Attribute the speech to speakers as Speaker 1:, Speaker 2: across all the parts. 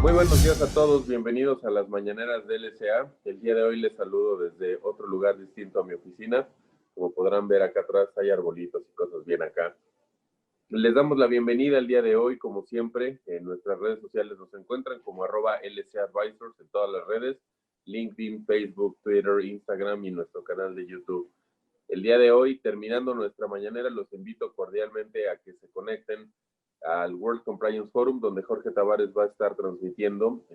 Speaker 1: Muy buenos días a todos, bienvenidos a las mañaneras de LSA. El día de hoy les saludo desde otro lugar distinto a mi oficina. Como podrán ver acá atrás hay arbolitos y cosas bien acá. Les damos la bienvenida el día de hoy, como siempre. En nuestras redes sociales nos encuentran como @LSA Advisors en todas las redes: LinkedIn, Facebook, Twitter, Instagram y nuestro canal de YouTube. El día de hoy, terminando nuestra mañanera, los invito cordialmente a que se conecten al World Compliance Forum, donde Jorge Tavares va a estar transmitiendo.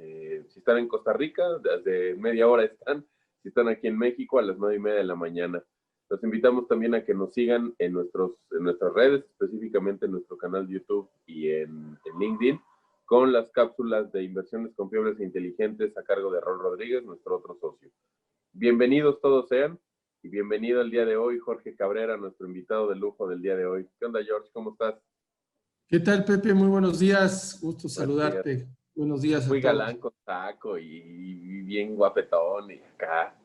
Speaker 1: Si están en Costa Rica, desde media hora están. Si están aquí en México, a las 9:30 de la mañana. Los invitamos también a que nos sigan en nuestras redes, específicamente en nuestro canal de YouTube y en LinkedIn, con las cápsulas de inversiones confiables e inteligentes a cargo de Raúl Rodríguez, nuestro otro socio. Bienvenidos todos sean, y bienvenido el día de hoy Jorge Cabrera, nuestro invitado de lujo del día de hoy. ¿Qué onda, George? ¿Cómo estás?
Speaker 2: ¿Qué tal, Pepe? Muy buenos días. Gusto saludarte.
Speaker 1: Días.
Speaker 2: Buenos días a
Speaker 1: Muy
Speaker 2: todos.
Speaker 1: galán con taco y bien guapetón y acá.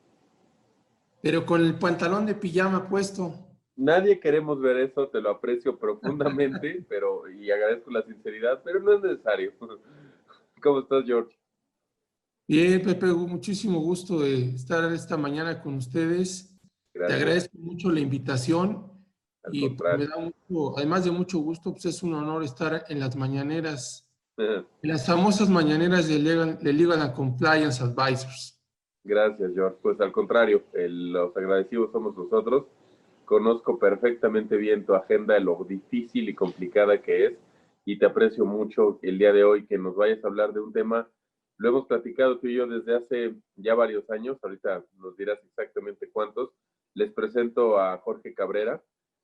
Speaker 2: Pero con el pantalón de pijama puesto.
Speaker 1: Nadie queremos ver eso, te lo aprecio profundamente, y agradezco la sinceridad, pero no es necesario. ¿Cómo estás, George?
Speaker 2: Bien, Pepe, muchísimo gusto de estar esta mañana con ustedes. Te
Speaker 1: Gracias.
Speaker 2: agradezco mucho la invitación
Speaker 1: Al
Speaker 2: y pues, me
Speaker 1: contrario.
Speaker 2: da mucho, además de mucho gusto, pues es un honor estar en las mañaneras, en las famosas mañaneras de Legal and Compliance Advisors.
Speaker 1: Gracias, George. Pues al contrario, los agradecidos somos nosotros. Conozco perfectamente bien tu agenda, lo difícil y complicada que es, y te aprecio mucho el día de hoy que nos vayas a hablar de un tema. Lo hemos platicado tú y yo desde hace ya varios años, ahorita nos dirás exactamente cuántos. Les presento a Jorge Cabrera.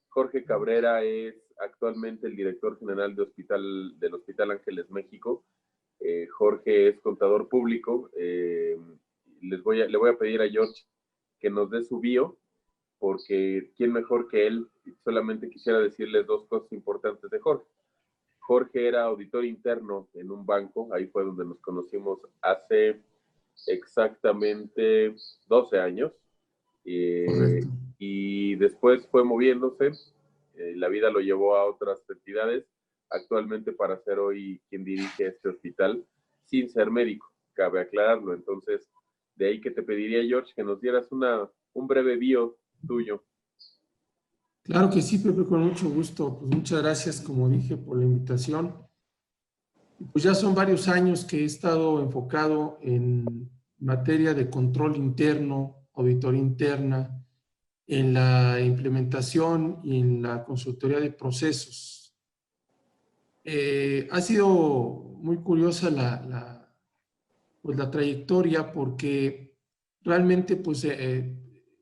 Speaker 1: Jorge Cabrera es actualmente el director general del Hospital Ángeles México. Jorge es contador público. Le voy a pedir a George que nos dé su bio, porque quién mejor que él. Solamente quisiera decirles dos cosas importantes de Jorge. Jorge era auditor interno en un banco, ahí fue donde nos conocimos hace exactamente 12 años. Y después fue moviéndose, la vida lo llevó a otras entidades, actualmente para ser hoy quien dirige este hospital, sin ser médico, cabe aclararlo. Entonces, de ahí que te pediría, George, que nos dieras un breve bio tuyo.
Speaker 2: Claro que sí, Pepe, con mucho gusto. Pues muchas gracias, como dije, por la invitación. Pues ya son varios años que he estado enfocado en materia de control interno, auditoría interna, en la implementación y en la consultoría de procesos. Ha sido muy curiosa pues la trayectoria, porque realmente pues,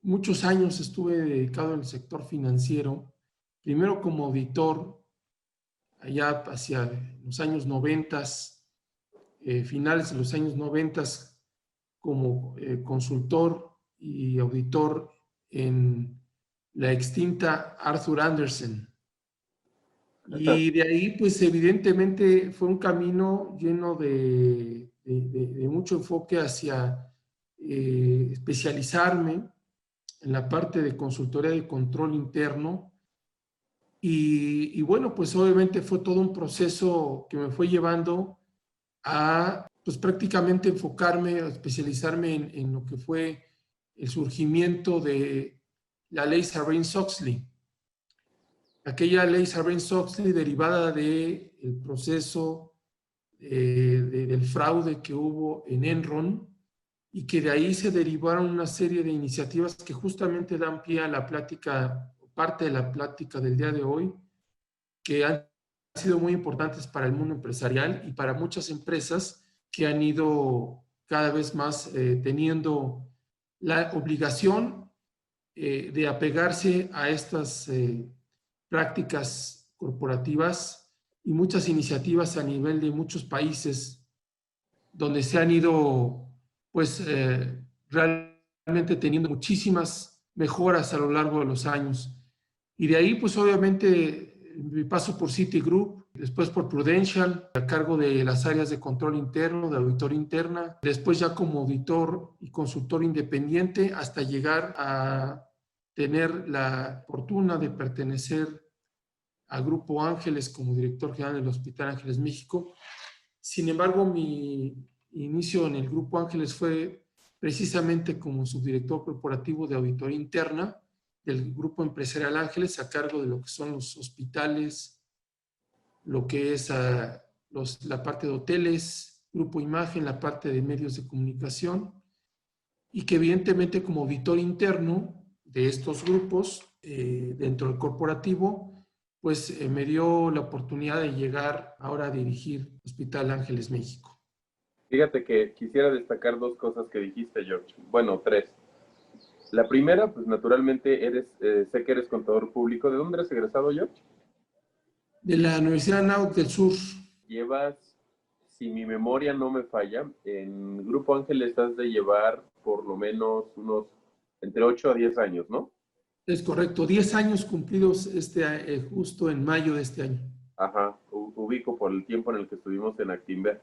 Speaker 2: muchos años estuve dedicado al sector financiero, primero como auditor, allá hacia los años 90, finales de los años 90, como consultor y auditor en la extinta Arthur Andersen. Y de ahí, pues evidentemente fue un camino lleno de mucho enfoque hacia especializarme en la parte de consultoría de control interno. Y bueno, pues obviamente fue todo un proceso que me fue llevando a pues prácticamente enfocarme, a especializarme en lo que fue el surgimiento de la ley Sarbanes-Oxley. Aquella ley Sarbanes-Oxley derivada del proceso del fraude que hubo en Enron, y que de ahí se derivaron una serie de iniciativas que justamente dan pie a la plática, parte de la plática del día de hoy, que han sido muy importantes para el mundo empresarial y para muchas empresas que han ido cada vez más teniendo la obligación de apegarse a estas prácticas corporativas y muchas iniciativas a nivel de muchos países donde se han ido pues realmente teniendo muchísimas mejoras a lo largo de los años. Y de ahí pues obviamente mi paso por Citigroup, después por Prudential, a cargo de las áreas de control interno, de auditoría interna, después ya como auditor y consultor independiente, hasta llegar a tener la fortuna de pertenecer al Grupo Ángeles como director general del Hospital Ángeles México. Sin embargo, mi inicio en el Grupo Ángeles fue precisamente como subdirector corporativo de auditoría interna del Grupo Empresarial Ángeles, a cargo de lo que son los hospitales, lo que es la parte de hoteles, Grupo Imagen, la parte de medios de comunicación, y que evidentemente como auditor interno de estos grupos dentro del corporativo, pues me dio la oportunidad de llegar ahora a dirigir Hospital Ángeles México.
Speaker 1: Fíjate que quisiera destacar dos cosas que dijiste, George. Bueno, tres. La primera, pues naturalmente sé que eres contador público. ¿De dónde eres egresado, George?
Speaker 2: De la Universidad Anáhuac del Sur.
Speaker 1: Llevas, si mi memoria no me falla, en Grupo Ángel estás de llevar por lo menos unos entre 8 a 10 años, ¿no?
Speaker 2: Es correcto, 10 años cumplidos justo en mayo de este año.
Speaker 1: Ajá, ubico por el tiempo en el que estuvimos en Actinver,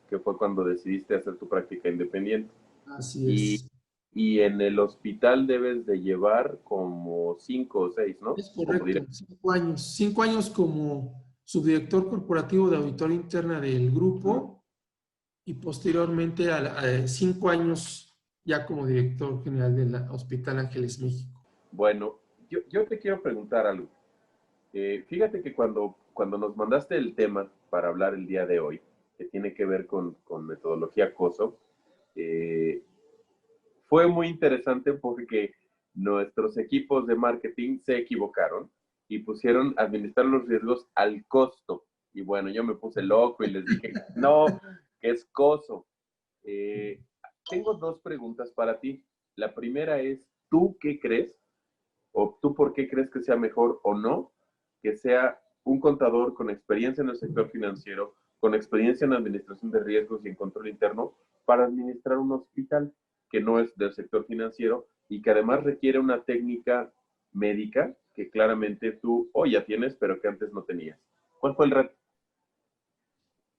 Speaker 1: que fue cuando decidiste hacer tu práctica independiente.
Speaker 2: Así es.
Speaker 1: Y en el hospital debes de llevar como 5 o 6, ¿no?
Speaker 2: Es correcto, 5 años. 5 años como subdirector corporativo de auditoría interna del grupo y posteriormente 5 años ya como director general del Hospital Ángeles México.
Speaker 1: Bueno, yo te quiero preguntar algo. Fíjate que cuando nos mandaste el tema para hablar el día de hoy, que tiene que ver con metodología COSO, fue muy interesante porque nuestros equipos de marketing se equivocaron y pusieron administrar los riesgos al costo. Y bueno, yo me puse loco y les dije, no, que es COSO. Tengo dos preguntas para ti. La primera es, ¿tú qué crees? ¿O tú por qué crees que sea mejor o no que sea un contador con experiencia en el sector financiero, con experiencia en administración de riesgos y en control interno para administrar un hospital que no es del sector financiero y que además requiere una técnica médica que claramente tú hoy ya tienes, pero que antes no tenías? ¿Cuál fue el reto?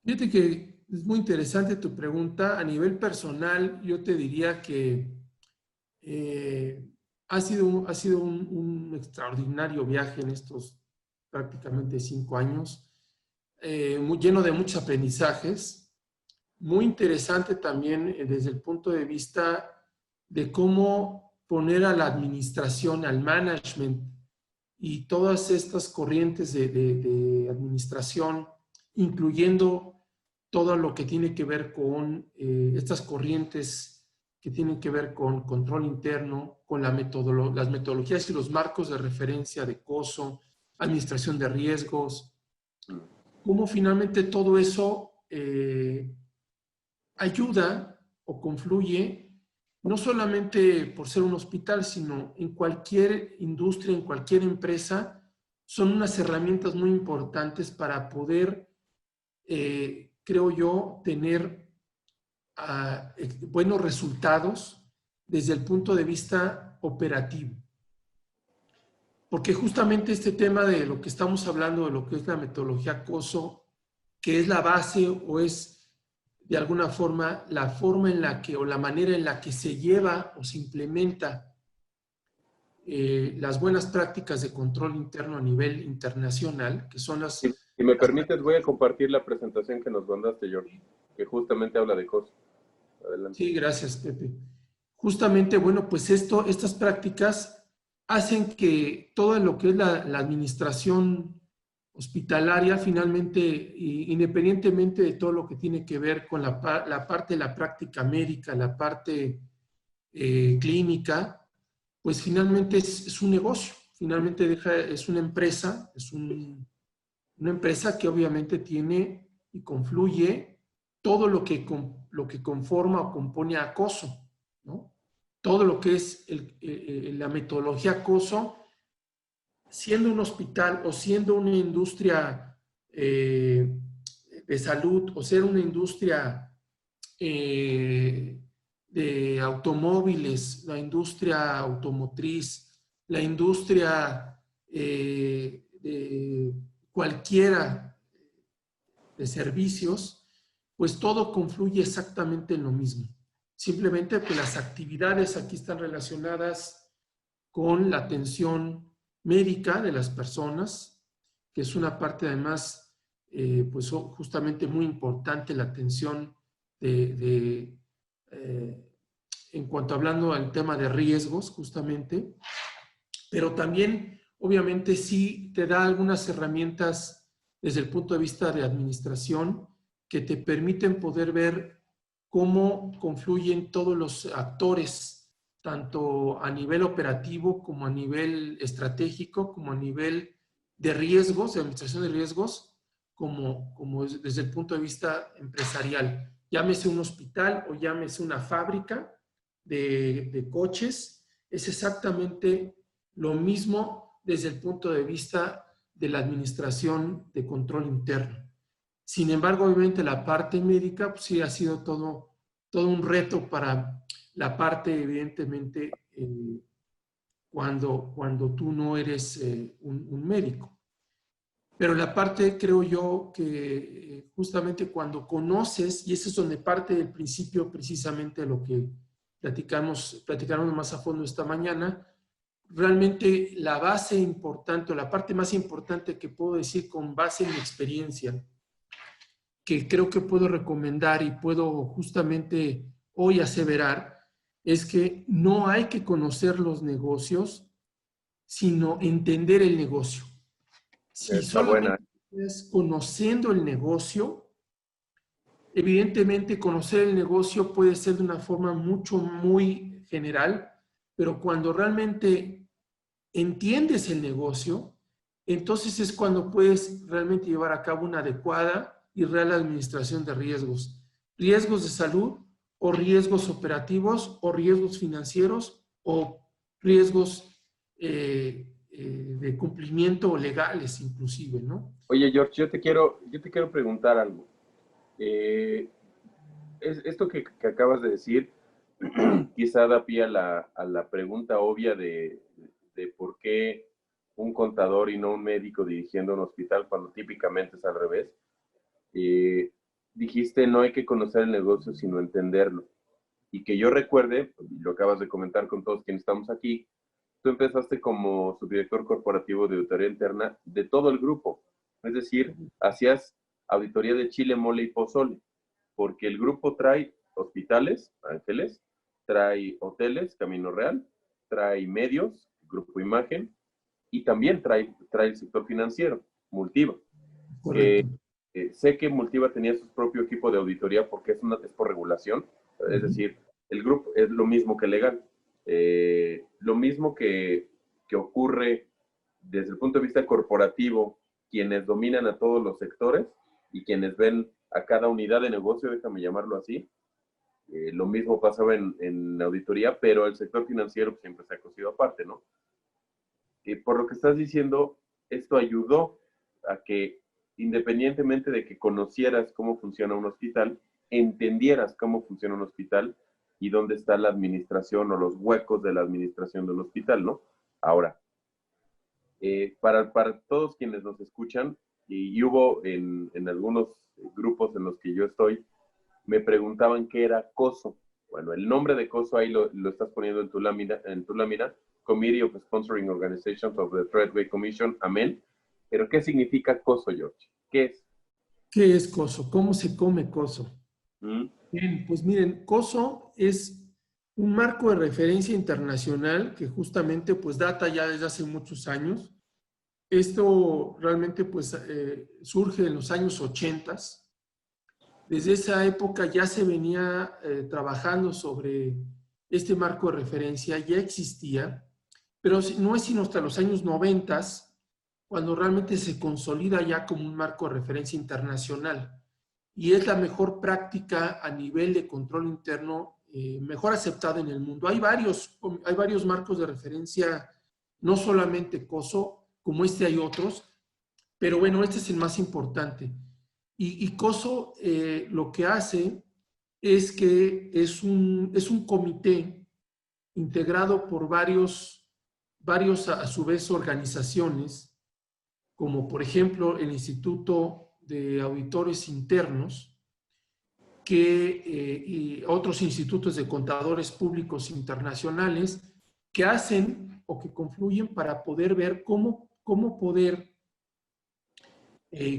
Speaker 2: Fíjate que es muy interesante tu pregunta. A nivel personal, yo te diría que ha sido un extraordinario viaje en estos prácticamente 5 años, muy lleno de muchos aprendizajes, muy interesante también desde el punto de vista de cómo poner a la administración, al management y todas estas corrientes de administración, incluyendo todo lo que tiene que ver con estas corrientes que tienen que ver con control interno, con las metodologías y los marcos de referencia de COSO, administración de riesgos, cómo finalmente todo eso ayuda o confluye, no solamente por ser un hospital, sino en cualquier industria, en cualquier empresa, son unas herramientas muy importantes para poder, creo yo, tener buenos resultados desde el punto de vista operativo. Porque justamente este tema de lo que estamos hablando, de lo que es la metodología COSO, que es la base o es de alguna forma la forma en la que o la manera en la que se lleva o se implementa las buenas prácticas de control interno a nivel internacional, que son las...
Speaker 1: Si me permites, voy a compartir la presentación que nos mandaste, George, que justamente habla de COSO. Adelante.
Speaker 2: Sí, gracias, Pepe. Justamente, bueno, pues estas prácticas hacen que todo lo que es la administración hospitalaria, finalmente, independientemente de todo lo que tiene que ver con la parte de la práctica médica, la parte clínica, pues finalmente es un negocio, finalmente es una empresa, una empresa que obviamente tiene y confluye todo lo que conforma o compone a COSO, ¿no? Todo lo que es la metodología COSO, siendo un hospital o siendo una industria de salud o ser una industria de automóviles, la industria automotriz, la industria de cualquiera de servicios, pues todo confluye exactamente en lo mismo. Simplemente que las actividades aquí están relacionadas con la atención médica de las personas, que es una parte además, pues justamente muy importante, la atención en cuanto hablando al tema de riesgos, justamente, pero también, obviamente, sí te da algunas herramientas desde el punto de vista de administración que te permiten poder ver cómo confluyen todos los actores, tanto a nivel operativo como a nivel estratégico, como a nivel de riesgos, de administración de riesgos, como desde el punto de vista empresarial. Llámese un hospital o llámese una fábrica de coches, es exactamente lo mismo desde el punto de vista de la administración de control interno. Sin embargo, obviamente la parte médica pues, sí ha sido todo un reto para la parte, evidentemente, cuando tú no eres un médico. Pero la parte, creo yo, que justamente cuando conoces, y ese es donde parte del principio precisamente de lo que platicamos más a fondo esta mañana, realmente la base importante, o la parte más importante que puedo decir con base en mi experiencia, que creo que puedo recomendar y puedo justamente hoy aseverar, es que no hay que conocer los negocios, sino entender el negocio. Si
Speaker 1: Está buena.
Speaker 2: solamente es conociendo el negocio, evidentemente conocer el negocio puede ser de una forma muy general, pero cuando realmente entiendes el negocio, entonces es cuando puedes realmente llevar a cabo una adecuada y real administración de riesgos. Riesgos de salud o riesgos operativos o riesgos financieros o riesgos de cumplimiento o legales inclusive, ¿no?
Speaker 1: Oye, George, yo te quiero preguntar algo. Esto que acabas de decir quizá da pie a la pregunta obvia de por qué un contador y no un médico dirigiendo un hospital cuando típicamente es al revés. Dijiste no hay que conocer el negocio sino entenderlo. Y que yo recuerde, lo acabas de comentar con todos quienes estamos aquí, tú empezaste como subdirector corporativo de auditoría interna de todo el grupo. Es decir, hacías auditoría de chile, mole y pozole, porque el grupo trae hospitales, Ángeles, trae hoteles, Camino Real, trae medios, Grupo Imagen, y también trae el sector financiero, Multiva.
Speaker 2: Correcto.
Speaker 1: Sé que Multiva tenía su propio equipo de auditoría porque es por regulación, es decir, el grupo es lo mismo que legal. Lo mismo que ocurre desde el punto de vista corporativo, quienes dominan a todos los sectores y quienes ven a cada unidad de negocio, déjame llamarlo así. Lo mismo pasaba en auditoría, pero el sector financiero siempre se ha cosido aparte, ¿no? Por lo que estás diciendo, esto ayudó a que, independientemente de que conocieras cómo funciona un hospital, entendieras cómo funciona un hospital y dónde está la administración o los huecos de la administración del hospital, ¿no? Ahora, para todos quienes nos escuchan, y hubo en algunos grupos en los que yo estoy, me preguntaban qué era COSO. Bueno, el nombre de COSO ahí lo estás poniendo en tu lámina, Committee of Sponsoring Organizations of the Threadway Commission, amén. Pero ¿qué significa COSO, George? ¿Qué es?
Speaker 2: ¿Qué es COSO? ¿Cómo se come COSO? Bien, pues miren, COSO es un marco de referencia internacional que justamente pues data ya desde hace muchos años. Esto realmente pues surge en los años 80. Desde esa época ya se venía trabajando sobre este marco de referencia, ya existía, pero no es sino hasta los años 90 cuando realmente se consolida ya como un marco de referencia internacional y es la mejor práctica a nivel de control interno mejor aceptada en el mundo. Hay varios marcos de referencia, no solamente COSO, como este hay otros, pero bueno, este es el más importante. Y COSO lo que hace es que es un comité integrado por varios a su vez organizaciones, como por ejemplo el Instituto de Auditores Internos, y otros institutos de contadores públicos internacionales que hacen o que confluyen para poder ver cómo poder,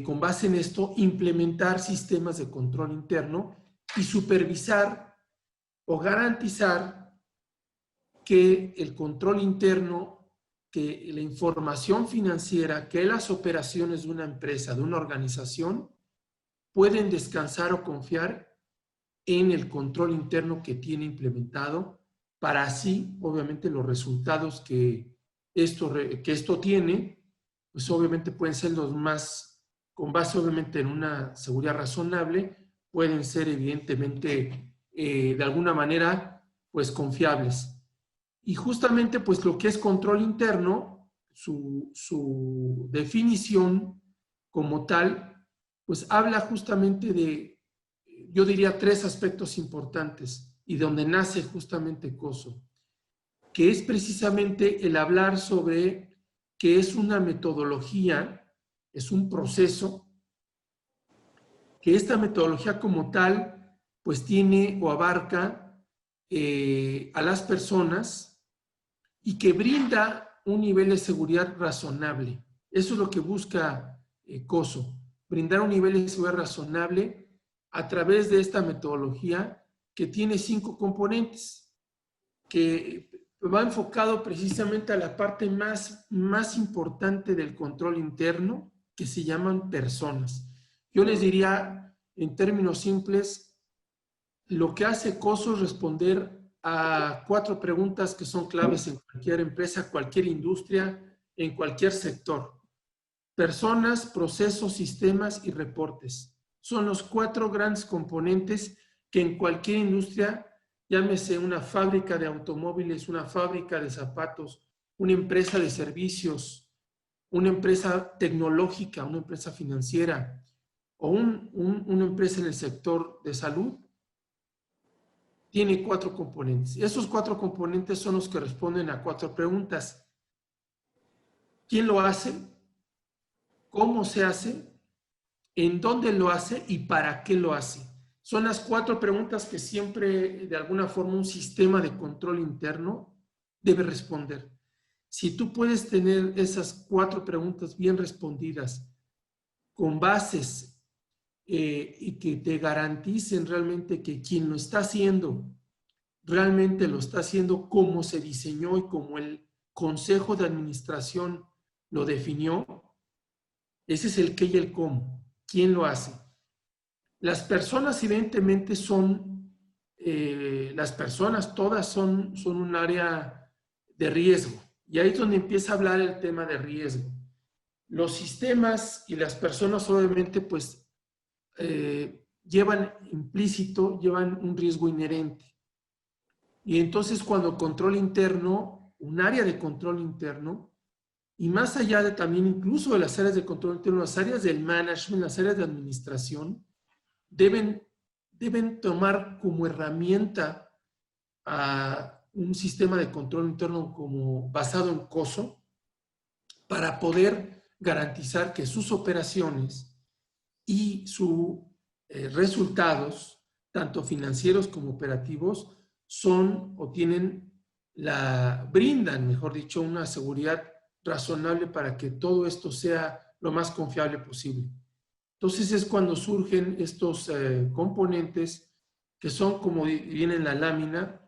Speaker 2: con base en esto, implementar sistemas de control interno y supervisar o garantizar que el control interno, que la información financiera, que las operaciones de una empresa, de una organización, pueden descansar o confiar en el control interno que tiene implementado para así, obviamente, los resultados que esto tiene, pues obviamente pueden ser los más, con base obviamente en una seguridad razonable, pueden ser evidentemente de alguna manera pues confiables. Y justamente pues lo que es control interno, su definición como tal, pues habla justamente de, yo diría, 3 aspectos importantes y de donde nace justamente COSO, que es precisamente el hablar sobre que es una metodología, es un proceso, que esta metodología como tal, pues tiene o abarca a las personas y que brinda un nivel de seguridad razonable. Eso es lo que busca COSO, brindar un nivel de seguridad razonable a través de esta metodología que tiene 5 componentes, que va enfocado precisamente a la parte más importante del control interno, que se llaman personas. Yo les diría, en términos simples, lo que hace COSO es responder a 4 preguntas que son claves en cualquier empresa, cualquier industria, en cualquier sector. Personas, procesos, sistemas y reportes. Son los 4 grandes componentes que en cualquier industria, llámese una fábrica de automóviles, una fábrica de zapatos, una empresa de servicios, una empresa tecnológica, una empresa financiera o una empresa en el sector de salud, tiene 4 componentes. Esos 4 componentes son los que responden a 4 preguntas. ¿Quién lo hace? ¿Cómo se hace? ¿En dónde lo hace? ¿Y para qué lo hace? Son las 4 preguntas que siempre, de alguna forma, un sistema de control interno debe responder. Si tú puedes tener esas 4 preguntas bien respondidas, con bases y que te garanticen realmente que quien lo está haciendo realmente lo está haciendo como se diseñó y como el Consejo de Administración lo definió, ese es el qué y el cómo. ¿Quién lo hace? Las personas evidentemente son, las personas todas son un área de riesgo. Y ahí es donde empieza a hablar el tema de riesgo. Los sistemas y las personas obviamente pues llevan implícito, llevan un riesgo inherente. Y entonces cuando control interno, un área de control interno, y más allá de también incluso de las áreas de control interno, las áreas del management, las áreas de administración, deben tomar como herramienta a un sistema de control interno como basado en COSO para poder garantizar que sus operaciones y sus resultados, tanto financieros como operativos, son o tienen brindan, mejor dicho, una seguridad razonable para que todo esto sea lo más confiable posible. Entonces es cuando surgen estos componentes que son, como viene en la lámina,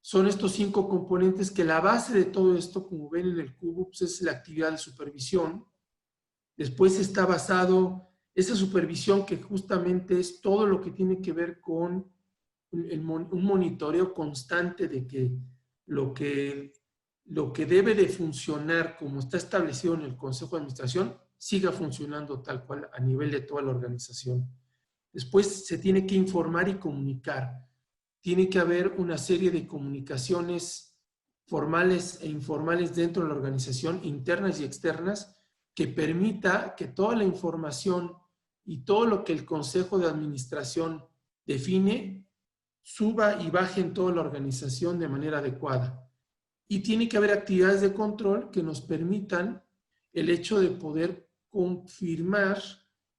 Speaker 2: son estos 5 componentes que la base de todo esto, como ven en el cubo, pues es la actividad de supervisión. Después está basado esa supervisión que justamente es todo lo que tiene que ver con un monitoreo constante de que lo que debe de funcionar como está establecido en el Consejo de Administración siga funcionando tal cual a nivel de toda la organización. Después se tiene que informar y comunicar. Tiene que haber una serie de comunicaciones formales e informales dentro de la organización, internas y externas, que permita que toda la información y todo lo que el Consejo de Administración define suba y baje en toda la organización de manera adecuada. Y tiene que haber actividades de control que nos permitan el hecho de poder confirmar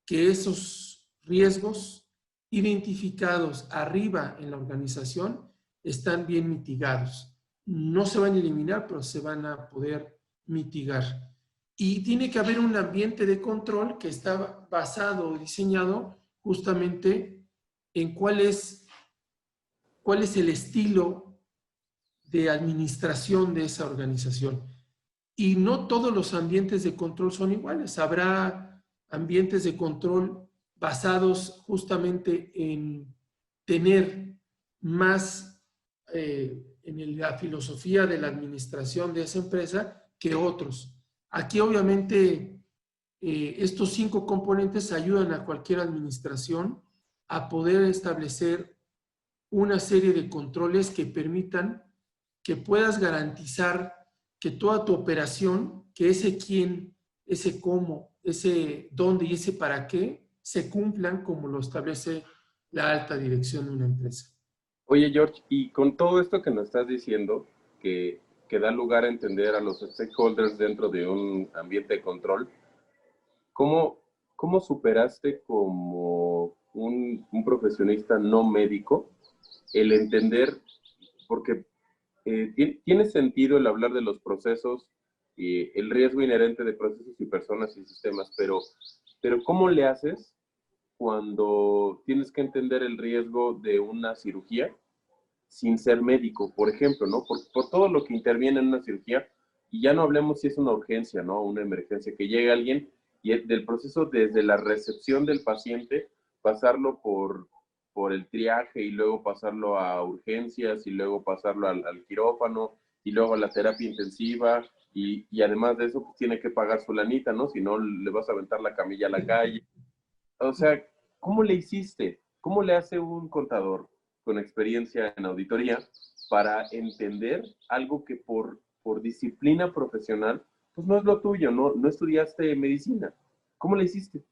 Speaker 2: que esos riesgos identificados arriba en la organización están bien mitigados. No se van a eliminar, pero se van a poder mitigar. Y tiene que haber un ambiente de control que está basado o diseñado justamente en cuál es el estilo de administración de esa organización. Y no todos los ambientes de control son iguales. Habrá ambientes de control basados justamente en tener más en la filosofía de la administración de esa empresa que otros. Aquí obviamente estos 5 componentes ayudan a cualquier administración a poder establecer una serie de controles que permitan que puedas garantizar que toda tu operación, que ese quién, ese cómo, ese dónde y ese para qué, se cumplan como lo establece la alta dirección de una empresa.
Speaker 1: Oye, George, y con todo esto que nos estás diciendo, que da lugar a entender a los stakeholders dentro de un ambiente de control, ¿cómo superaste como un profesionista no médico el entender, porque tiene sentido el hablar de los procesos y el riesgo inherente de procesos y personas y sistemas, pero ¿cómo le haces cuando tienes que entender el riesgo de una cirugía sin ser médico, por ejemplo, ¿no? Por todo lo que interviene en una cirugía, y ya no hablemos si es una urgencia, ¿no? Una emergencia, que llegue alguien y del proceso desde la recepción del paciente, pasarlo por el triaje y luego pasarlo a urgencias y luego pasarlo al quirófano y luego a la terapia intensiva y además de eso pues, tiene que pagar su lanita, ¿no? Si no, le vas a aventar la camilla a la calle. O sea, ¿cómo le hiciste? ¿Cómo le hace un contador con experiencia en auditoría para entender algo que por disciplina profesional, pues no es lo tuyo, no estudiaste medicina? ¿Cómo le hiciste?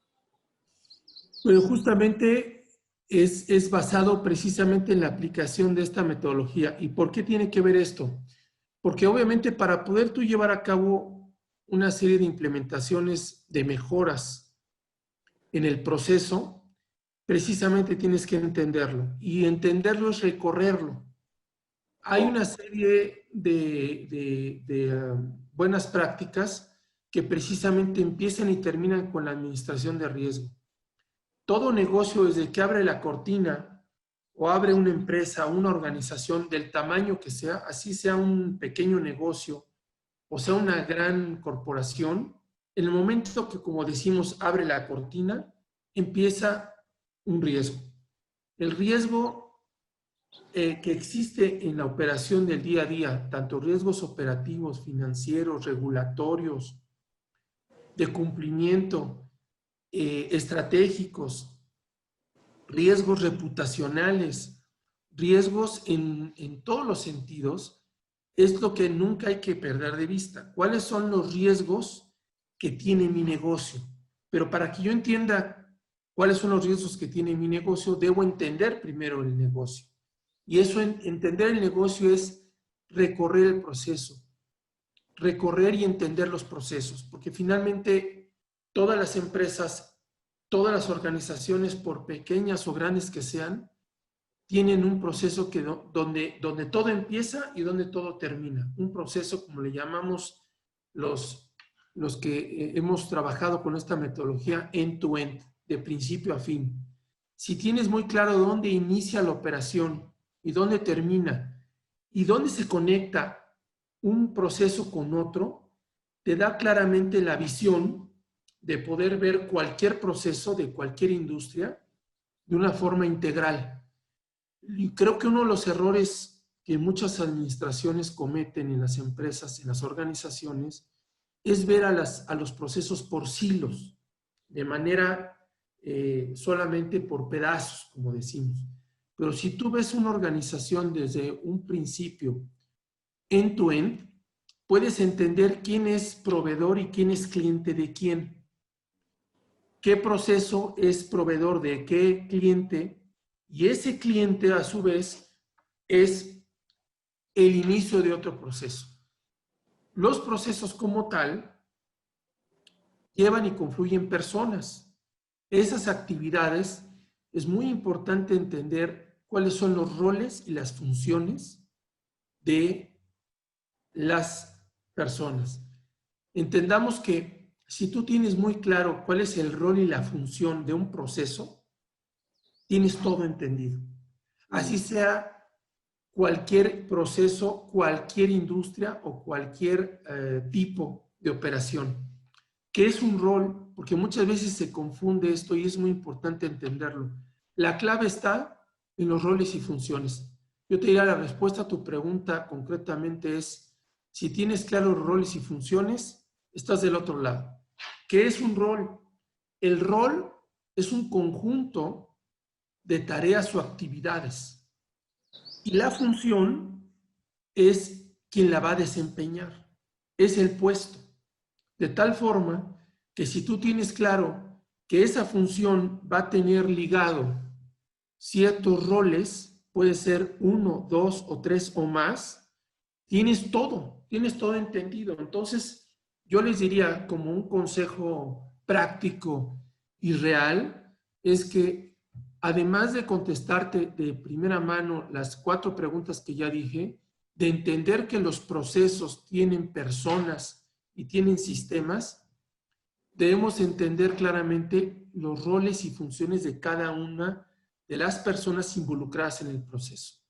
Speaker 2: Pero justamente es basado precisamente en la aplicación de esta metodología. ¿Y por qué tiene que ver esto? Porque obviamente para poder tú llevar a cabo una serie de implementaciones de mejoras en el proceso, precisamente tienes que entenderlo. Y entenderlo es recorrerlo. Hay una serie de buenas prácticas que precisamente empiezan y terminan con la administración de riesgo. Todo negocio, desde que abre la cortina o abre una empresa, una organización del tamaño que sea, así sea un pequeño negocio o sea una gran corporación, en el momento que, como decimos, abre la cortina, empieza un riesgo. El riesgo que existe en la operación del día a día, tanto riesgos operativos, financieros, regulatorios, de cumplimiento, estratégicos, riesgos reputacionales, riesgos en todos los sentidos, es lo que nunca hay que perder de vista. ¿Cuáles son los riesgos que tiene mi negocio? Pero para que yo entienda cuáles son los riesgos que tiene mi negocio, debo entender primero el negocio. Y eso, entender el negocio es recorrer el proceso, recorrer y entender los procesos, porque finalmente todas las empresas, todas las organizaciones, por pequeñas o grandes que sean, tienen un proceso donde todo empieza y donde todo termina. Un proceso, como le llamamos los que hemos trabajado con esta metodología, end-to-end, de principio a fin. Si tienes muy claro dónde inicia la operación y dónde termina y dónde se conecta un proceso con otro, te da claramente la visión de poder ver cualquier proceso de cualquier industria de una forma integral. Y creo que uno de los errores que muchas administraciones cometen en las empresas, en las organizaciones, es ver a los procesos por silos, de manera solamente por pedazos, como decimos. Pero si tú ves una organización desde un principio, end-to-end, puedes entender quién es proveedor y quién es cliente de quién. ¿Qué proceso es proveedor de qué cliente? Y ese cliente, a su vez, es el inicio de otro proceso. Los procesos como tal llevan y confluyen personas. Esas actividades es muy importante entender cuáles son los roles y las funciones de las personas. Entendamos que si tú tienes muy claro cuál es el rol y la función de un proceso, tienes todo entendido. Así sea cualquier proceso, cualquier industria o cualquier tipo de operación. ¿Qué es un rol? Porque muchas veces se confunde esto y es muy importante entenderlo. La clave está en los roles y funciones. Yo te diría, la respuesta a tu pregunta concretamente es, si tienes claros roles y funciones, estás del otro lado. ¿Qué es un rol? El rol es un conjunto de tareas o actividades. Y la función es quien la va a desempeñar. Es el puesto. De tal forma que si tú tienes claro que esa función va a tener ligado ciertos roles, puede ser 1, 2 o 3 o más, tienes todo entendido. Entonces, yo les diría como un consejo práctico y real, es que además de contestarte de primera mano las 4 preguntas que ya dije, de entender que los procesos tienen personas y tienen sistemas, debemos entender claramente los roles y funciones de cada una de las personas involucradas en el proceso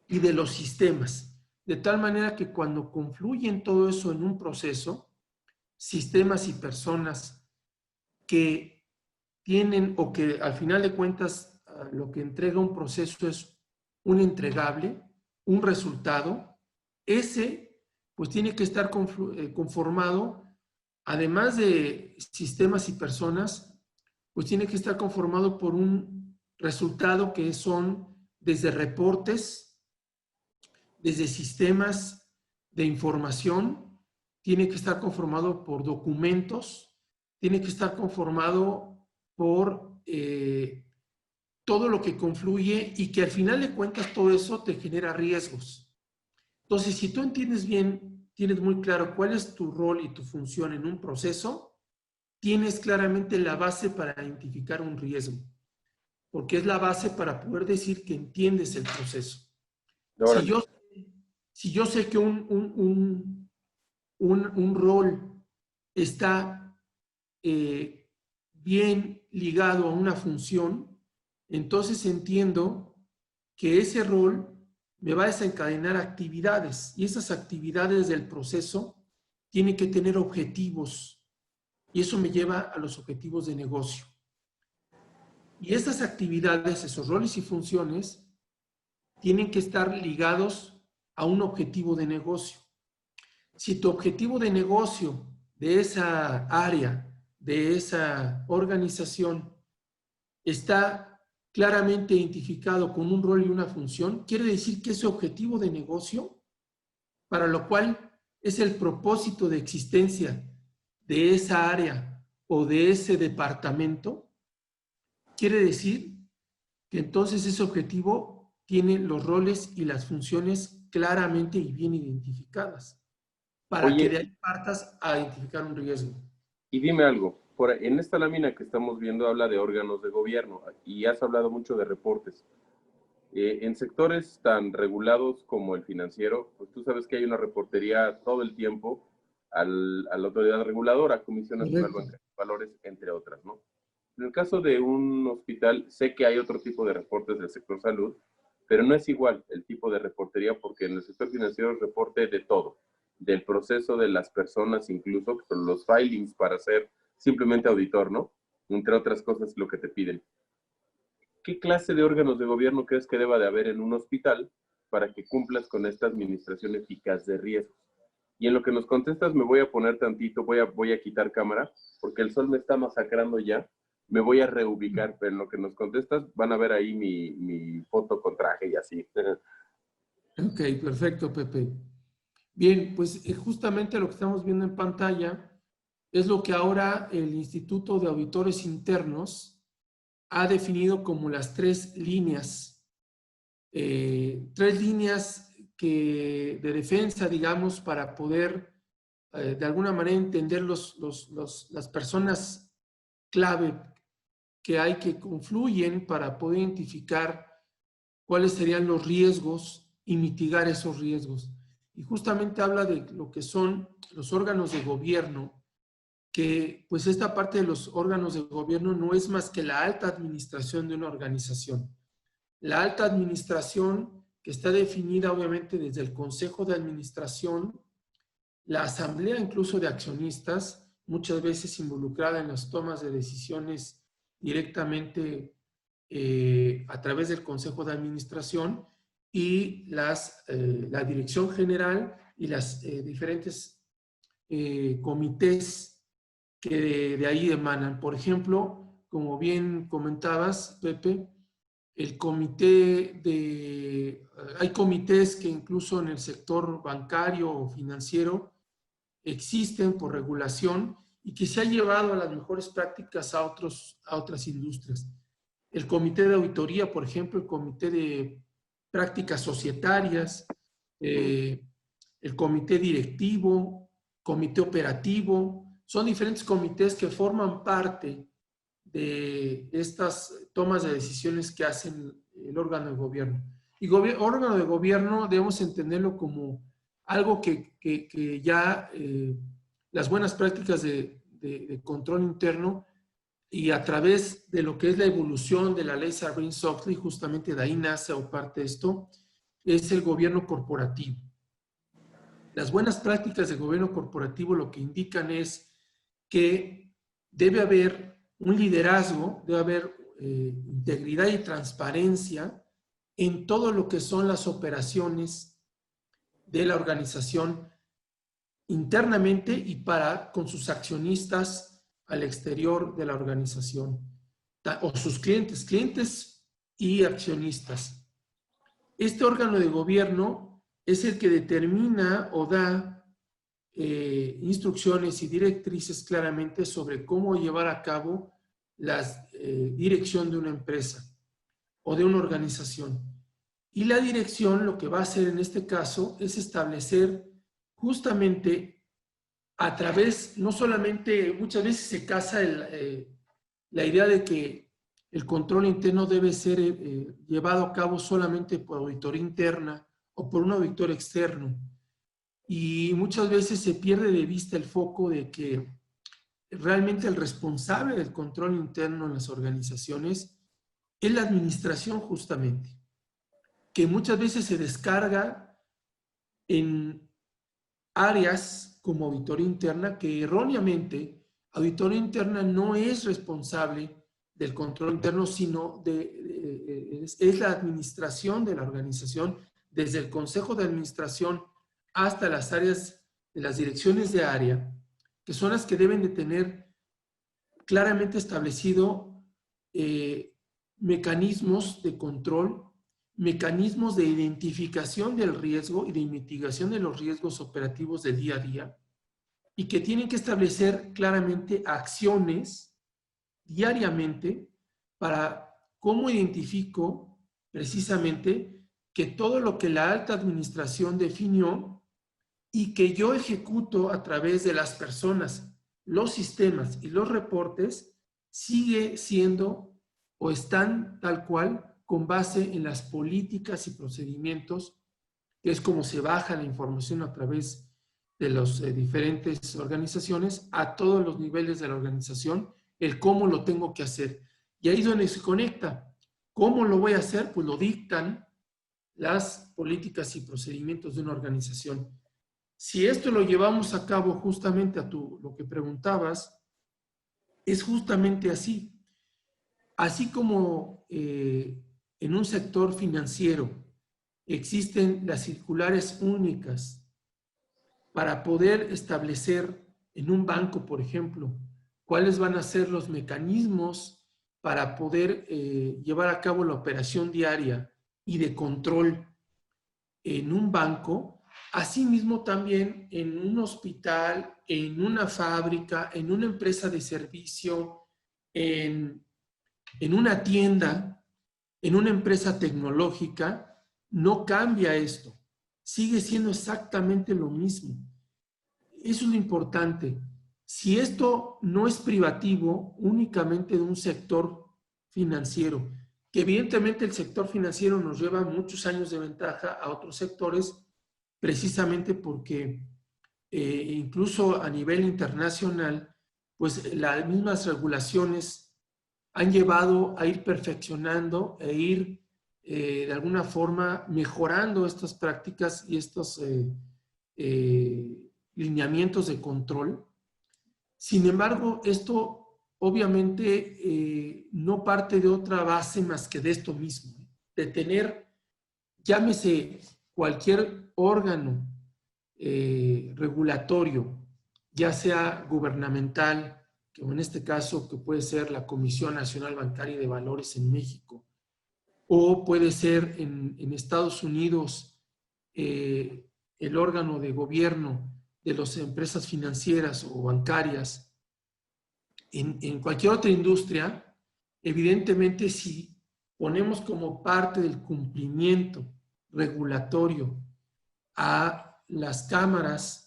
Speaker 2: y de los sistemas, de tal manera que cuando confluyen todo eso en un proceso, sistemas y personas que tienen o que al final de cuentas lo que entrega un proceso es un entregable, un resultado, ese pues tiene que estar conformado, además de sistemas y personas, pues tiene que estar conformado por un resultado que son desde reportes, desde sistemas de información, tiene que estar conformado por documentos, tiene que estar conformado por todo lo que confluye y que al final de cuentas todo eso te genera riesgos. Entonces, si tú entiendes bien, tienes muy claro cuál es tu rol y tu función en un proceso, tienes claramente la base para identificar un riesgo, porque es la base para poder decir que entiendes el proceso. Si yo, si yo sé que un rol está bien ligado a una función, entonces entiendo que ese rol me va a desencadenar actividades y esas actividades del proceso tienen que tener objetivos y eso me lleva a los objetivos de negocio. Y estas actividades, esos roles y funciones, tienen que estar ligados a un objetivo de negocio. Si tu objetivo de negocio de esa área, de esa organización, está claramente identificado con un rol y una función, quiere decir que ese objetivo de negocio, para lo cual es el propósito de existencia de esa área o de ese departamento, quiere decir que entonces ese objetivo tiene los roles y las funciones claramente y bien identificadas, para que de
Speaker 1: Oye,
Speaker 2: ahí partas a identificar un riesgo.
Speaker 1: y dime algo, en esta lámina que estamos viendo habla de órganos de gobierno y has hablado mucho de reportes. En sectores tan regulados como el financiero, pues tú sabes que hay una reportería todo el tiempo a la autoridad reguladora, Comisión Nacional
Speaker 2: Correcto.
Speaker 1: Bancaria de Valores, entre otras, ¿no? En el caso de un hospital, sé que hay otro tipo de reportes del sector salud, pero no es igual el tipo de reportería porque en el sector financiero es reporte de todo, del proceso de las personas, incluso los filings para ser simplemente auditor, ¿no? Entre otras cosas, lo que te piden. ¿Qué clase de órganos de gobierno crees que deba de haber en un hospital para que cumplas con esta administración eficaz de riesgos? Y en lo que nos contestas me voy a poner tantito, voy a quitar cámara, porque el sol me está masacrando ya. Me voy a reubicar, pero en lo que nos contestas van a ver ahí mi foto con traje y así.
Speaker 2: Ok, perfecto, Pepe. Bien, pues justamente lo que estamos viendo en pantalla es lo que ahora el Instituto de Auditores Internos ha definido como las 3 líneas, 3 líneas de defensa, digamos, para poder de alguna manera entender las personas clave que hay que confluyen para poder identificar cuáles serían los riesgos y mitigar esos riesgos. Y justamente habla de lo que son los órganos de gobierno que pues esta parte de los órganos de gobierno no es más que la alta administración de una organización. La alta administración, que está definida obviamente desde el Consejo de Administración, la asamblea incluso de accionistas, muchas veces involucrada en las tomas de decisiones directamente a través del Consejo de Administración, y la dirección general y las diferentes comités que de ahí emanan. Por ejemplo, como bien comentabas, Pepe, el hay comités que incluso en el sector bancario o financiero existen por regulación y que se ha llevado a las mejores prácticas a otras industrias. El comité de auditoría, por ejemplo, el comité de prácticas societarias, el comité directivo, comité operativo, son diferentes comités que forman parte de estas tomas de decisiones que hacen el órgano de gobierno. Y órgano de gobierno debemos entenderlo como algo que ya las buenas prácticas de control interno, y a través de lo que es la evolución de la ley Sarbanes-Oxley, justamente de ahí nace o parte de esto, es el gobierno corporativo. Las buenas prácticas de gobierno corporativo lo que indican es que debe haber un liderazgo, debe haber integridad y transparencia en todo lo que son las operaciones de la organización internamente y con sus accionistas al exterior de la organización, o sus clientes y accionistas. Este órgano de gobierno es el que determina o da instrucciones y directrices claramente sobre cómo llevar a cabo la dirección de una empresa o de una organización. Y la dirección lo que va a hacer en este caso es establecer justamente a través, no solamente, muchas veces se casa la idea de que el control interno debe ser llevado a cabo solamente por auditoría interna o por un auditor externo. Y muchas veces se pierde de vista el foco de que realmente el responsable del control interno en las organizaciones es la administración justamente, que muchas veces se descarga en áreas como auditoría interna, que erróneamente auditoría interna no es responsable del control interno, sino es la administración de la organización, desde el consejo de administración hasta las áreas de las direcciones de área, que son las que deben de tener claramente establecido mecanismos de control, mecanismos de identificación del riesgo y de mitigación de los riesgos operativos del día a día, y que tienen que establecer claramente acciones diariamente para cómo identifico precisamente que todo lo que la alta administración definió y que yo ejecuto a través de las personas, los sistemas y los reportes, sigue siendo o están tal cual con base en las políticas y procedimientos, que es como se baja la información a través de las diferentes organizaciones a todos los niveles de la organización, el cómo lo tengo que hacer. Y ahí es donde se conecta. ¿Cómo lo voy a hacer? Pues lo dictan las políticas y procedimientos de una organización. Si esto lo llevamos a cabo justamente a lo que preguntabas, es justamente así. Así como en un sector financiero existen las circulares únicas para poder establecer en un banco, por ejemplo, cuáles van a ser los mecanismos para poder llevar a cabo la operación diaria y de control en un banco. Asimismo, también en un hospital, en una fábrica, en una empresa de servicio, en una tienda, en una empresa tecnológica, no cambia esto. Sigue siendo exactamente lo mismo. Eso es lo importante. Si esto no es privativo únicamente de un sector financiero, que evidentemente el sector financiero nos lleva muchos años de ventaja a otros sectores, precisamente porque incluso a nivel internacional pues las mismas regulaciones han llevado a ir perfeccionando e ir de alguna forma mejorando estas prácticas y estos lineamientos de control. Sin embargo, esto obviamente no parte de otra base más que de esto mismo, de tener, llámese cualquier órgano regulatorio, ya sea gubernamental, que en este caso que puede ser la Comisión Nacional Bancaria y de Valores en México, o puede ser en Estados Unidos el órgano de gobierno de las empresas financieras o bancarias, en cualquier otra industria, evidentemente si ponemos como parte del cumplimiento regulatorio a las cámaras,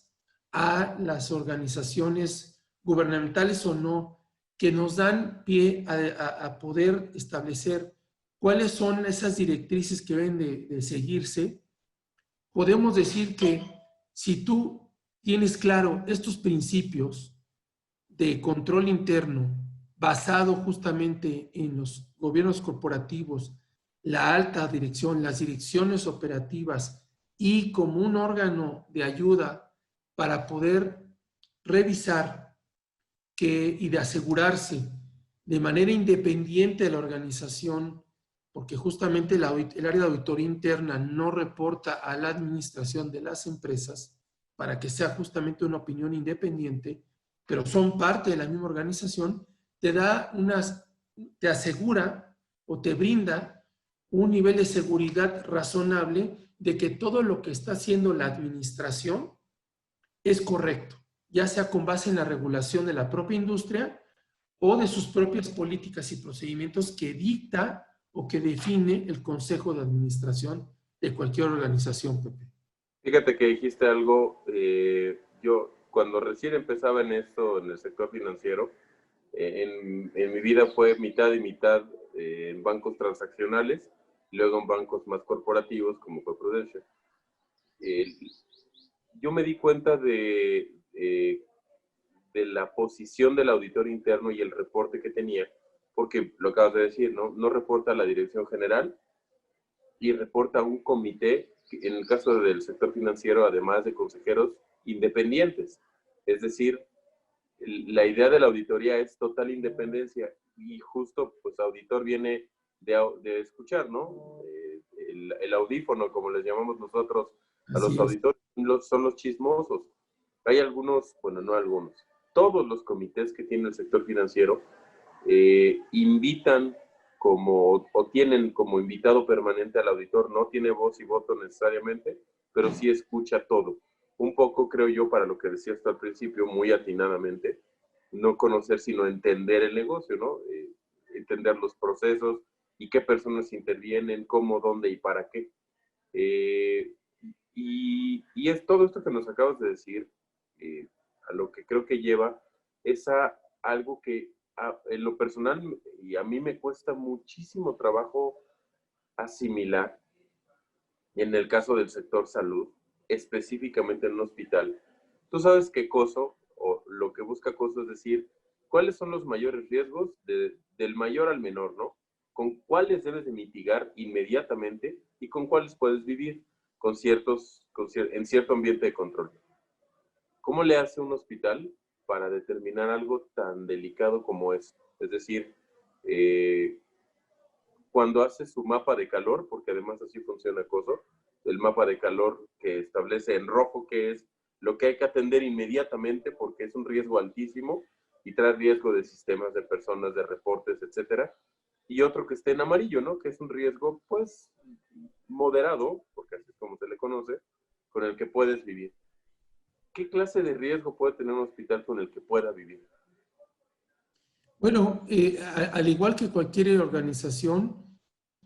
Speaker 2: a las organizaciones gubernamentales o no, que nos dan pie a poder establecer cuáles son esas directrices que deben de seguirse, podemos decir que si tú tienes claro estos principios de control interno basado justamente en los gobiernos corporativos, la alta dirección, las direcciones operativas y como un órgano de ayuda para poder revisar y de asegurarse de manera independiente de la organización, porque justamente el área de auditoría interna no reporta a la administración de las empresas para que sea justamente una opinión independiente, pero son parte de la misma organización, te asegura o te brinda un nivel de seguridad razonable de que todo lo que está haciendo la administración es correcto, ya sea con base en la regulación de la propia industria o de sus propias políticas y procedimientos que dicta o que define el Consejo de Administración de cualquier organización, Pepe.
Speaker 1: Fíjate que dijiste algo, yo cuando recién empezaba en esto, en el sector financiero, en mi vida fue mitad y mitad en bancos transaccionales, y luego en bancos más corporativos como fue Prudential. Yo me di cuenta de la posición del auditor interno y el reporte que tenía, porque lo acabas de decir, ¿no? No reporta a la dirección general y reporta a un comité, en el caso del sector financiero, además de consejeros independientes. Es decir, la idea de la auditoría es total independencia y justo, pues, auditor viene de escuchar, ¿no? El audífono, como les llamamos nosotros a los auditores, son los chismosos. Hay algunos, bueno, no algunos, todos los comités que tiene el sector financiero invitan o tienen como invitado permanente al auditor, no tiene voz y voto necesariamente, pero sí escucha todo. Un poco, creo yo, para lo que decía hasta al principio, muy atinadamente, no conocer, sino entender el negocio, ¿no? Entender los procesos y qué personas intervienen, cómo, dónde y para qué. Y es todo esto que nos acabas de decir, a lo que creo que lleva es a algo que en lo personal y a mí me cuesta muchísimo trabajo asimilar en el caso del sector salud, específicamente en un hospital. Tú sabes que COSO, o lo que busca COSO es decir, ¿cuáles son los mayores riesgos del mayor al menor, ¿no? Con cuáles debes de mitigar inmediatamente y con cuáles puedes vivir en cierto ambiente de control. ¿Cómo le hace un hospital para determinar algo tan delicado como esto? Es decir, cuando hace su mapa de calor, porque además así funciona COSO, el mapa de calor que establece en rojo qué es lo que hay que atender inmediatamente porque es un riesgo altísimo y trae riesgo de sistemas, de personas, de reportes, etcétera. Y otro que esté en amarillo, ¿no? Que es un riesgo, pues, moderado, porque así es como se le conoce, con el que puedes vivir. ¿Qué clase de riesgo puede tener un hospital con el que pueda vivir?
Speaker 2: Bueno, al igual que cualquier organización,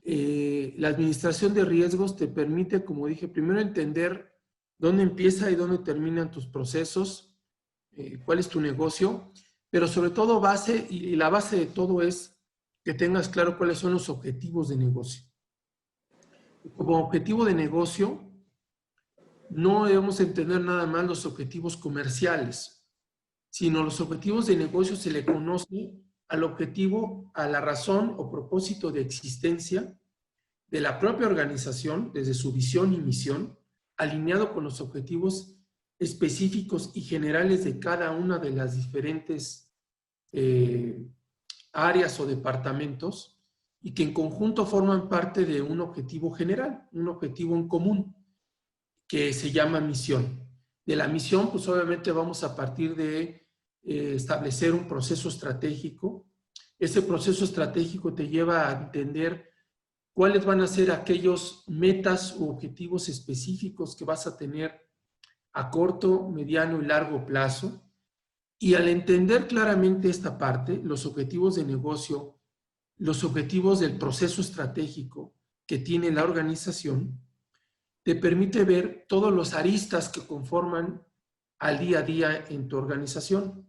Speaker 2: la administración de riesgos te permite, como dije, primero entender dónde empieza y dónde terminan tus procesos, cuál es tu negocio, pero sobre todo y la base de todo es que tengas claro cuáles son los objetivos de negocio. Como objetivo de negocio, no debemos entender nada más los objetivos comerciales. sino los objetivos de negocio se le conoce al objetivo, a la razón o propósito de existencia de la propia organización desde su visión y misión, alineado con los objetivos específicos y generales de cada una de las diferentes áreas o departamentos y que en conjunto forman parte de un objetivo general, un objetivo en común que se llama misión. De la misión, pues obviamente vamos a partir de establecer un proceso estratégico. Ese proceso estratégico te lleva a entender cuáles van a ser aquellos metas u objetivos específicos que vas a tener a corto, mediano y largo plazo. Y al entender claramente esta parte, los objetivos de negocio, los objetivos del proceso estratégico que tiene la organización, te permite ver todos los aristas que conforman al día a día en tu organización.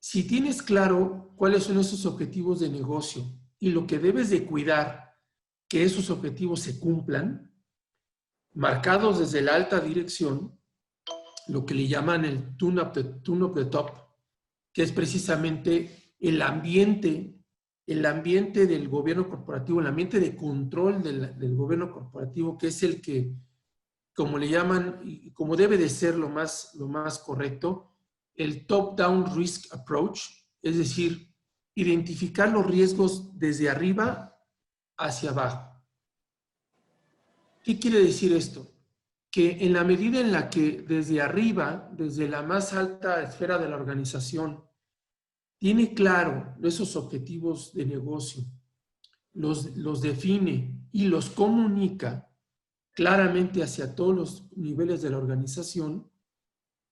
Speaker 2: Si tienes claro cuáles son esos objetivos de negocio y lo que debes de cuidar que esos objetivos se cumplan, marcados desde la alta dirección, lo que le llaman el tune up the top, que es precisamente el ambiente del gobierno corporativo, el ambiente de control del gobierno corporativo, que es el que, como le llaman, y como debe de ser lo más correcto, el top-down risk approach, es decir, identificar los riesgos desde arriba hacia abajo. ¿Qué quiere decir esto? Que en la medida en la que desde arriba, desde la más alta esfera de la organización, tiene claro esos objetivos de negocio, los define y los comunica claramente hacia todos los niveles de la organización,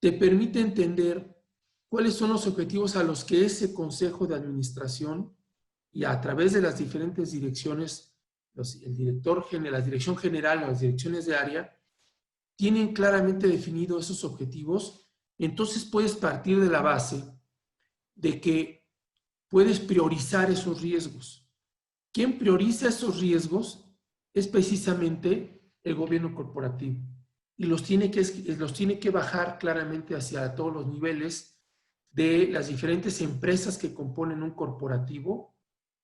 Speaker 2: te permite entender cuáles son los objetivos a los que ese consejo de administración y a través de las diferentes direcciones, el director general, la dirección general, las direcciones de área, tienen claramente definidos esos objetivos. Entonces puedes partir de la base de que puedes priorizar esos riesgos. ¿Quién prioriza esos riesgos? Es precisamente el gobierno corporativo. Y los tiene que bajar claramente hacia todos los niveles de las diferentes empresas que componen un corporativo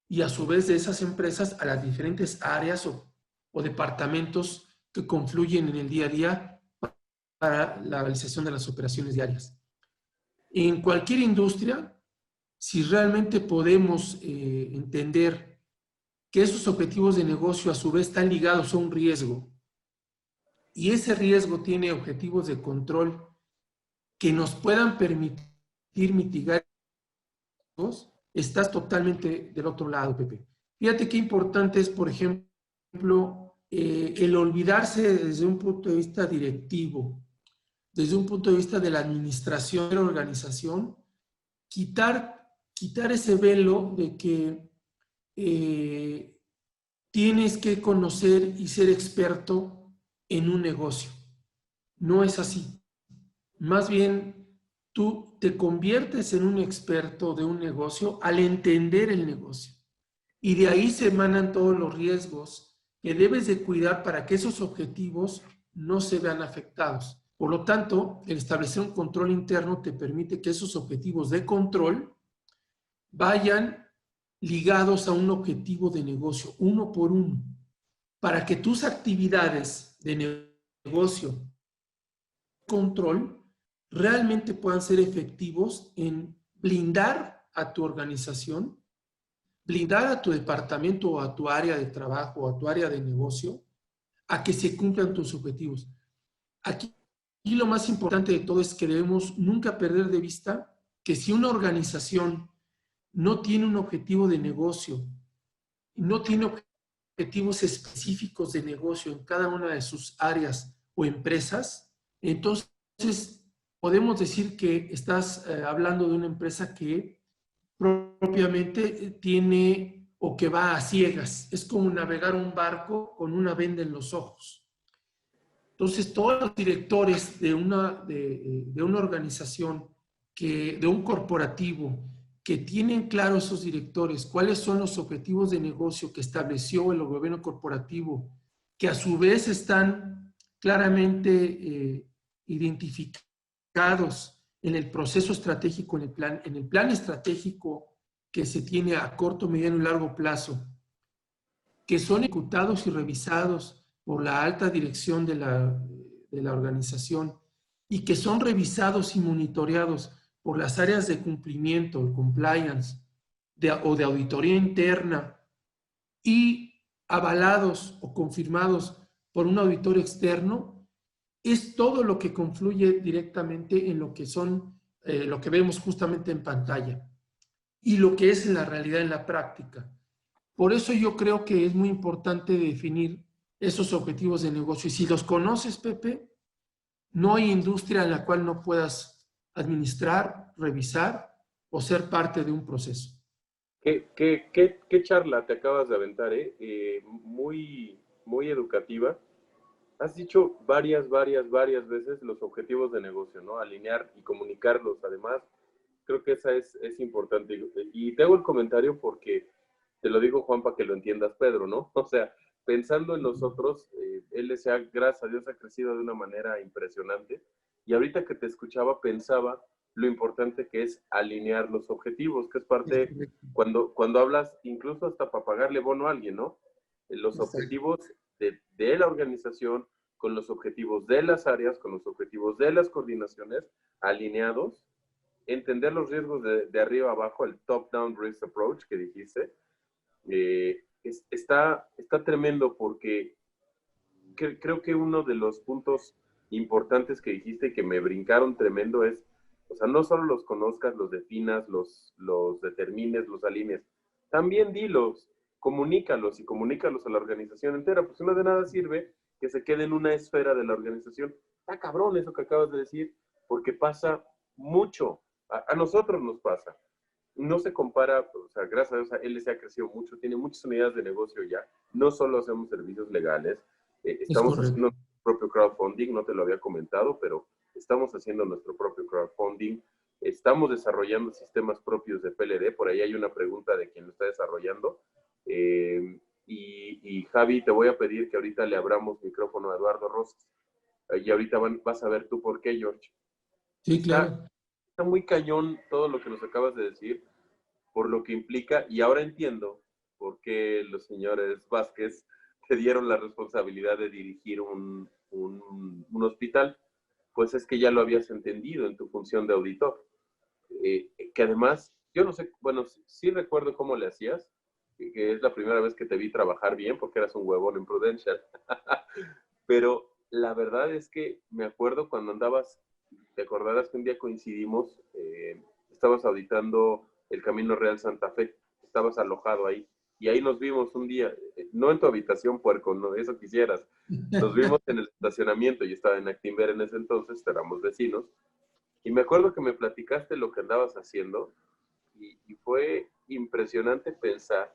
Speaker 2: y a su vez de esas empresas a las diferentes áreas o departamentos que confluyen en el día a día para la realización de las operaciones diarias. En cualquier industria, si realmente podemos entender que esos objetivos de negocio a su vez están ligados a un riesgo y ese riesgo tiene objetivos de control que nos puedan permitir mitigar, estás totalmente del otro lado, Pepe. Fíjate qué importante es, por ejemplo, el olvidarse desde un punto de vista directivo, desde un punto de vista de la administración de la organización, quitar ese velo de que tienes que conocer y ser experto en un negocio. No es así. Más bien, tú te conviertes en un experto de un negocio al entender el negocio. Y de ahí se emanan todos los riesgos que debes de cuidar para que esos objetivos no se vean afectados. Por lo tanto, el establecer un control interno te permite que esos objetivos de control vayan ligados a un objetivo de negocio, uno por uno, para que tus actividades de negocio, control, realmente puedan ser efectivos en blindar a tu organización, blindar a tu departamento o a tu área de trabajo o a tu área de negocio, a que se cumplan tus objetivos. Aquí lo más importante de todo es que debemos nunca perder de vista que si una organización no tiene un objetivo de negocio, no tiene objetivos específicos de negocio en cada una de sus áreas o empresas, entonces podemos decir que estás hablando de una empresa que propiamente tiene o que va a ciegas. Es como navegar un barco con una venda en los ojos. Entonces, todos los directores de una organización, de un corporativo, que tienen claro esos directores cuáles son los objetivos de negocio que estableció el gobierno corporativo, que a su vez están claramente identificados en el proceso estratégico, en el plan estratégico que se tiene a corto, mediano y largo plazo, que son ejecutados y revisados por la alta dirección de la organización y que son revisados y monitoreados por las áreas de cumplimiento, el compliance, o de auditoría interna y avalados o confirmados por un auditor externo, es todo lo que confluye directamente en lo que son, lo que vemos justamente en pantalla y lo que es en la realidad, en la práctica. Por eso yo creo que es muy importante definir esos objetivos de negocio. Y si los conoces, Pepe, no hay industria en la cual no puedas administrar, revisar o ser parte de un proceso.
Speaker 1: ¿Qué charla te acabas de aventar, eh? Muy, muy educativa. Has dicho varias veces los objetivos de negocio, ¿no? Alinear y comunicarlos. Además, creo que esa es importante. Y te hago el comentario porque te lo digo, Juan, para que lo entiendas, Pedro, ¿no? O sea, pensando en nosotros, LSA, gracias a Dios, ha crecido de una manera impresionante. Y ahorita que te escuchaba, pensaba lo importante que es alinear los objetivos, que es parte, cuando hablas, incluso hasta para pagarle bono a alguien, ¿no? Los objetivos de la organización, con los objetivos de las áreas, con los objetivos de las coordinaciones, alineados, entender los riesgos de arriba abajo, el top-down risk approach que dijiste, está tremendo porque creo que uno de los puntos importantes que dijiste y que me brincaron tremendo es, o sea, no solo los conozcas, los definas, los determines, los alinees, también dilos, comunícalos y comunícalos a la organización entera, pues no de nada sirve que se quede en una esfera de la organización. Está cabrón eso que acabas de decir, porque pasa mucho, a nosotros nos pasa. No se compara, o sea, gracias a Dios, LSA ha crecido mucho, tiene muchas unidades de negocio ya, no solo hacemos servicios legales, estamos haciendo nuestro propio crowdfunding, no te lo había comentado, pero estamos haciendo nuestro propio crowdfunding, estamos desarrollando sistemas propios de PLD, por ahí hay una pregunta de quien lo está desarrollando, y Javi, te voy a pedir que ahorita le abramos micrófono a Eduardo Rosas, y ahorita vas a ver tú por qué, George.
Speaker 2: Sí, claro.
Speaker 1: Está muy cañón todo lo que nos acabas de decir, por lo que implica, y ahora entiendo por qué los señores Vázquez te dieron la responsabilidad de dirigir un hospital, pues es que ya lo habías entendido en tu función de auditor. Que además, yo no sé, bueno, sí recuerdo cómo le hacías, que es la primera vez que te vi trabajar bien, porque eras un huevón en Prudential, pero la verdad es que me acuerdo cuando andabas, te acordarás que un día coincidimos, estabas auditando el Camino Real Santa Fe, estabas alojado ahí, y ahí nos vimos un día, no en tu habitación, puerco, no, eso quisieras, nos vimos en el estacionamiento, yo estaba en Actinver en ese entonces, éramos vecinos, y me acuerdo que me platicaste lo que andabas haciendo, y fue impresionante pensar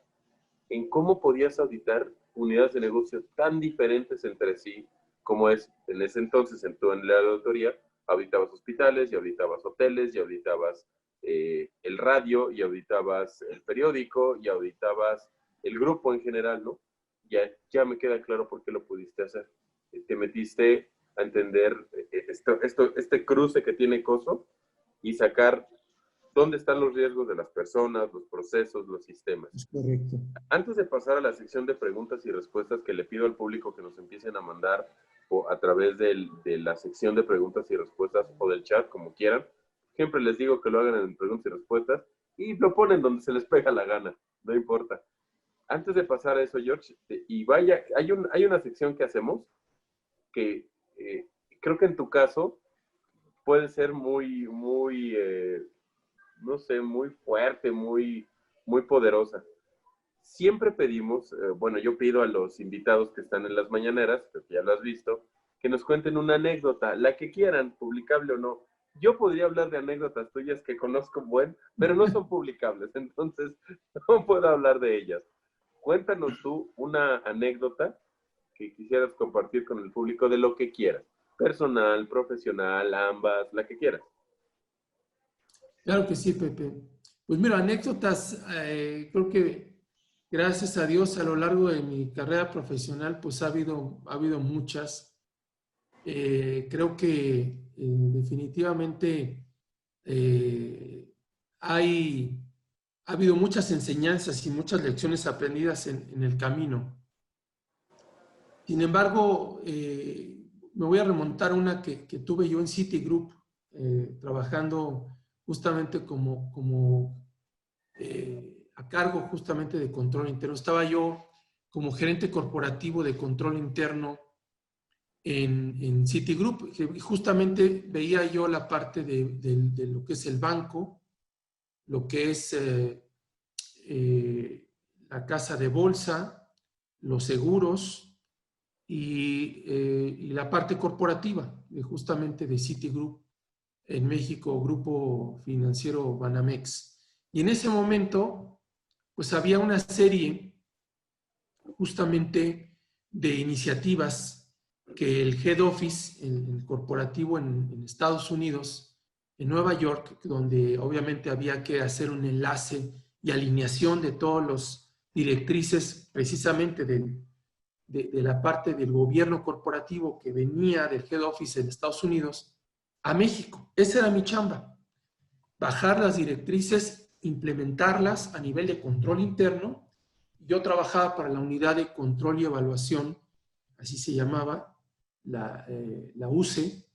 Speaker 1: en cómo podías auditar unidades de negocio tan diferentes entre sí, como es en ese entonces en la auditoría, auditabas hospitales, y auditabas hoteles, y auditabas el radio, y auditabas el periódico, y auditabas el grupo en general, ¿no? Ya me queda claro por qué lo pudiste hacer. Te metiste a entender este cruce que tiene COSO y sacar dónde están los riesgos de las personas, los procesos, los sistemas.
Speaker 2: Es correcto.
Speaker 1: Antes de pasar a la sección de preguntas y respuestas, que le pido al público que nos empiecen a mandar a través de la sección de preguntas y respuestas o del chat, como quieran. Siempre les digo que lo hagan en preguntas y respuestas y lo ponen donde se les pega la gana, no importa. Antes de pasar a eso, George, y vaya, hay una sección que hacemos que creo que en tu caso puede ser muy, no sé, muy fuerte, muy poderosa. Siempre pedimos, bueno, yo pido a los invitados que están en las mañaneras, que ya lo has visto, que nos cuenten una anécdota, la que quieran, publicable o no. Yo podría hablar de anécdotas tuyas que conozco pero no son publicables, entonces no puedo hablar de ellas. Cuéntanos tú una anécdota que quisieras compartir con el público de lo que quieras. Personal, profesional, ambas, la que quieras.
Speaker 2: Claro que sí, Pepe. Pues mira, anécdotas, creo que gracias a Dios a lo largo de mi carrera profesional, pues ha habido muchas. Creo que definitivamente ha habido muchas enseñanzas y muchas lecciones aprendidas en el camino. Sin embargo, me voy a remontar a una que tuve yo en Citigroup, trabajando justamente a cargo justamente de control interno. Estaba yo como gerente corporativo de control interno en Citigroup, y justamente veía yo la parte de lo que es el banco, lo que es la casa de bolsa, los seguros y la parte corporativa justamente de Citigroup en México, Grupo Financiero Banamex. Y en ese momento, pues había una serie justamente de iniciativas que el Head Office, el corporativo en Estados Unidos, en Nueva York, donde obviamente había que hacer un enlace y alineación de todos los directrices precisamente de la parte del gobierno corporativo que venía del Head Office en Estados Unidos a México. Esa era mi chamba, bajar las directrices, implementarlas a nivel de control interno. Yo trabajaba para la unidad de control y evaluación, así se llamaba, la UCE,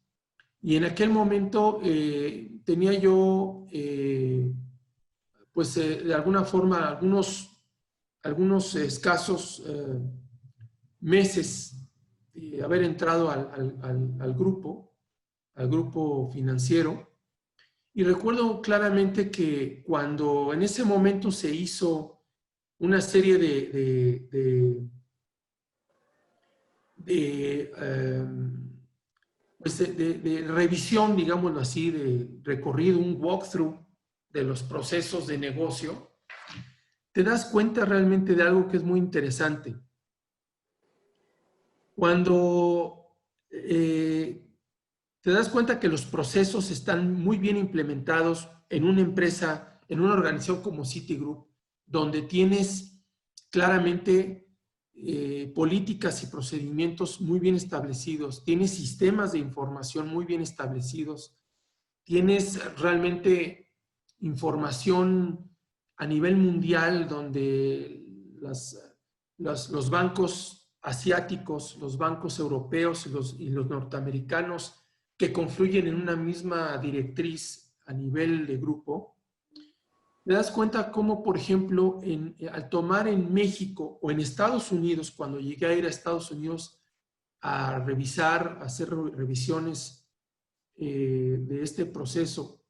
Speaker 2: y en aquel momento tenía yo, pues de alguna forma, algunos escasos meses de haber entrado al grupo financiero. Y recuerdo claramente que cuando en ese momento se hizo una serie de revisión, digámoslo así, de recorrido, un walkthrough de los procesos de negocio, te das cuenta realmente de algo que es muy interesante. Cuando te das cuenta que los procesos están muy bien implementados en una empresa, en una organización como Citigroup, donde tienes claramente políticas y procedimientos muy bien establecidos, tienes sistemas de información muy bien establecidos, tienes realmente información a nivel mundial donde los bancos asiáticos, los bancos europeos y los norteamericanos que confluyen en una misma directriz a nivel de grupo, te das cuenta cómo, por ejemplo, al tomar en México o en Estados Unidos, cuando llegué a ir a Estados Unidos a revisar, a hacer revisiones de este proceso,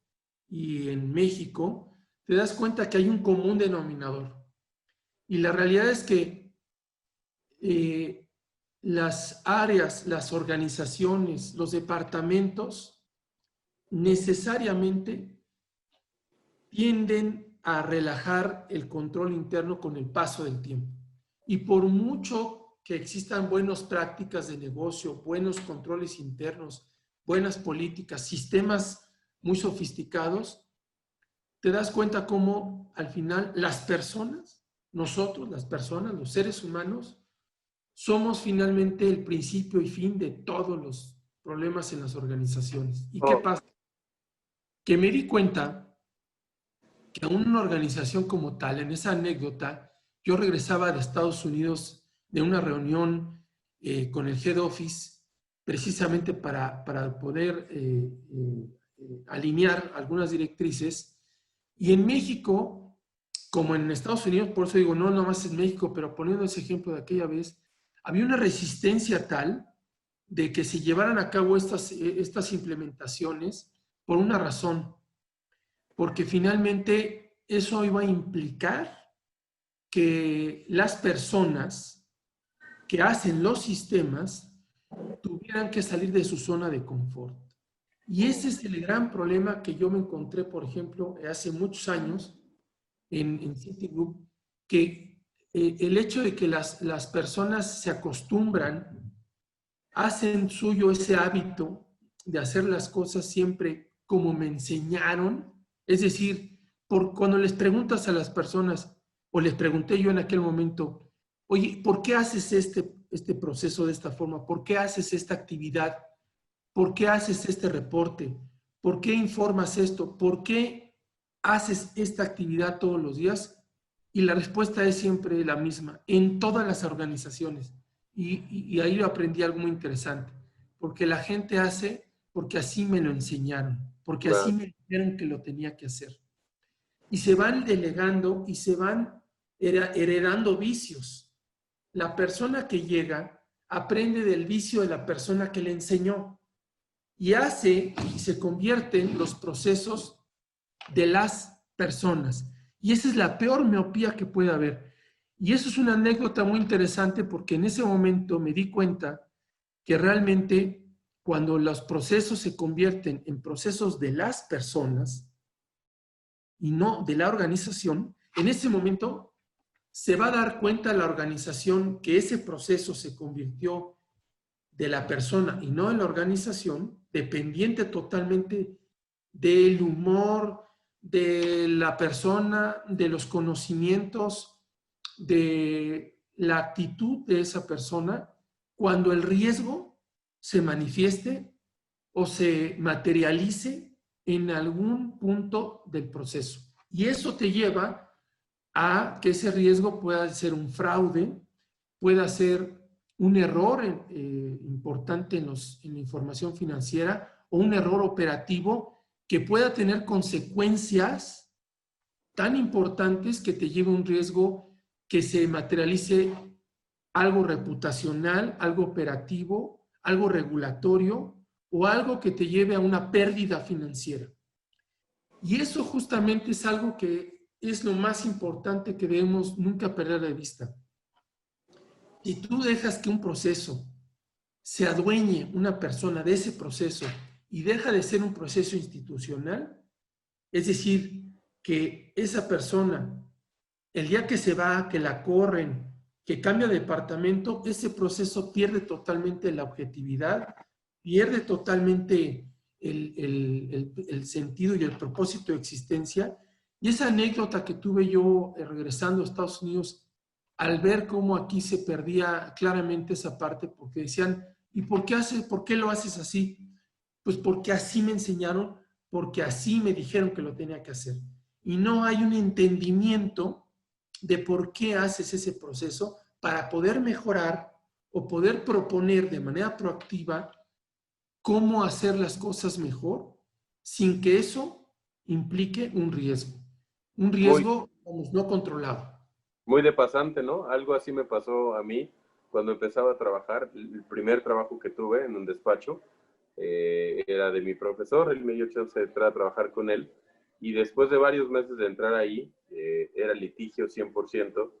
Speaker 2: y en México, te das cuenta que hay un común denominador. Y la realidad es que las áreas, las organizaciones, los departamentos necesariamente tienden a relajar el control interno con el paso del tiempo. Y por mucho que existan buenas prácticas de negocio, buenos controles internos, buenas políticas, sistemas muy sofisticados, te das cuenta cómo al final las personas, nosotros, las personas, los seres humanos, somos finalmente el principio y fin de todos los problemas en las organizaciones. ¿Y qué pasa? Que me di cuenta que aún una organización como tal, en esa anécdota, yo regresaba de Estados Unidos de una reunión con el Head Office, precisamente para poder alinear algunas directrices. Y en México, como en Estados Unidos, por eso digo, no nomás en México, pero poniendo ese ejemplo de aquella vez, había una resistencia tal de que se llevaran a cabo estas implementaciones por una razón, porque finalmente eso iba a implicar que las personas que hacen los sistemas tuvieran que salir de su zona de confort. Y ese es el gran problema que yo me encontré, por ejemplo, hace muchos años en Citigroup, que el hecho de que las personas se acostumbran, hacen suyo ese hábito de hacer las cosas siempre como me enseñaron. Es decir, cuando les preguntas a las personas, o les pregunté yo en aquel momento, oye, ¿por qué haces este proceso de esta forma? ¿Por qué haces esta actividad? ¿Por qué haces este reporte? ¿por qué informas esto? ¿Por qué haces esta actividad todos los días? Y la respuesta es siempre la misma, en todas las organizaciones. Y ahí aprendí algo muy interesante, porque la gente hace porque así me lo enseñaron, porque así
Speaker 1: Claro,
Speaker 2: me dijeron que lo tenía que hacer. Y se van delegando y se van heredando vicios. La persona que llega aprende del vicio de la persona que le enseñó y hace y se convierten los procesos de las personas. Y esa es la peor miopía que puede haber. Y eso es una anécdota muy interesante porque en ese momento me di cuenta que realmente cuando los procesos se convierten en procesos de las personas y no de la organización, en ese momento se va a dar cuenta la organización que ese proceso se convirtió de la persona y no de la organización, dependiente totalmente del humor de la persona, de los conocimientos, de la actitud de esa persona, cuando el riesgo se manifieste o se materialice en algún punto del proceso. Y eso te lleva a que ese riesgo pueda ser un fraude, pueda ser un error importante en la información financiera o un error operativo que pueda tener consecuencias tan importantes que te lleve a un riesgo que se materialice algo reputacional, algo operativo, algo regulatorio o algo que te lleve a una pérdida financiera. Y eso justamente es algo que es lo más importante que debemos nunca perder de vista. Si tú dejas que un proceso se adueñe una persona de ese proceso y deja de ser un proceso institucional, es decir, que esa persona, el día que se va, que la corren, que cambia de departamento, ese proceso pierde totalmente la objetividad, pierde totalmente el sentido y el propósito de existencia. Y esa anécdota que tuve yo regresando a Estados Unidos, al ver cómo aquí se perdía claramente esa parte, porque decían, ¿y por qué lo haces así? Pues porque así me enseñaron, porque así me dijeron que lo tenía que hacer. Y no hay un entendimiento de por qué haces ese proceso para poder mejorar o poder proponer de manera proactiva cómo hacer las cosas mejor sin que eso implique un
Speaker 1: muy,
Speaker 2: riesgo vamos, no controlado.
Speaker 1: muy de pasante, ¿no? Algo así me pasó a mí cuando empezaba a trabajar. El primer trabajo que tuve en un despacho era de mi profesor, él me dio chance de entrar a trabajar con él. Y después de varios meses de entrar ahí, era litigio 100%,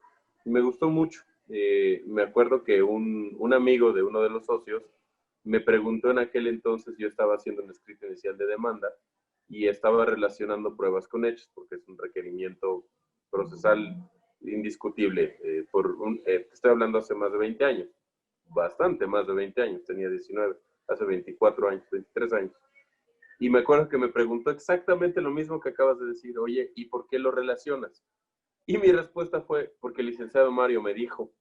Speaker 1: y me gustó mucho. Me acuerdo que un amigo de uno de los socios me preguntó en aquel entonces, yo estaba haciendo un escrito inicial de demanda y estaba relacionando pruebas con hechos, porque es un requerimiento procesal indiscutible. Te estoy hablando hace más de 20 años, bastante más de 20 años, tenía 19, hace 24 años, 23 años. Y me acuerdo que me preguntó exactamente lo mismo que acabas de decir, oye, ¿y por qué lo relacionas? Y mi respuesta fue, porque el licenciado Mario me dijo.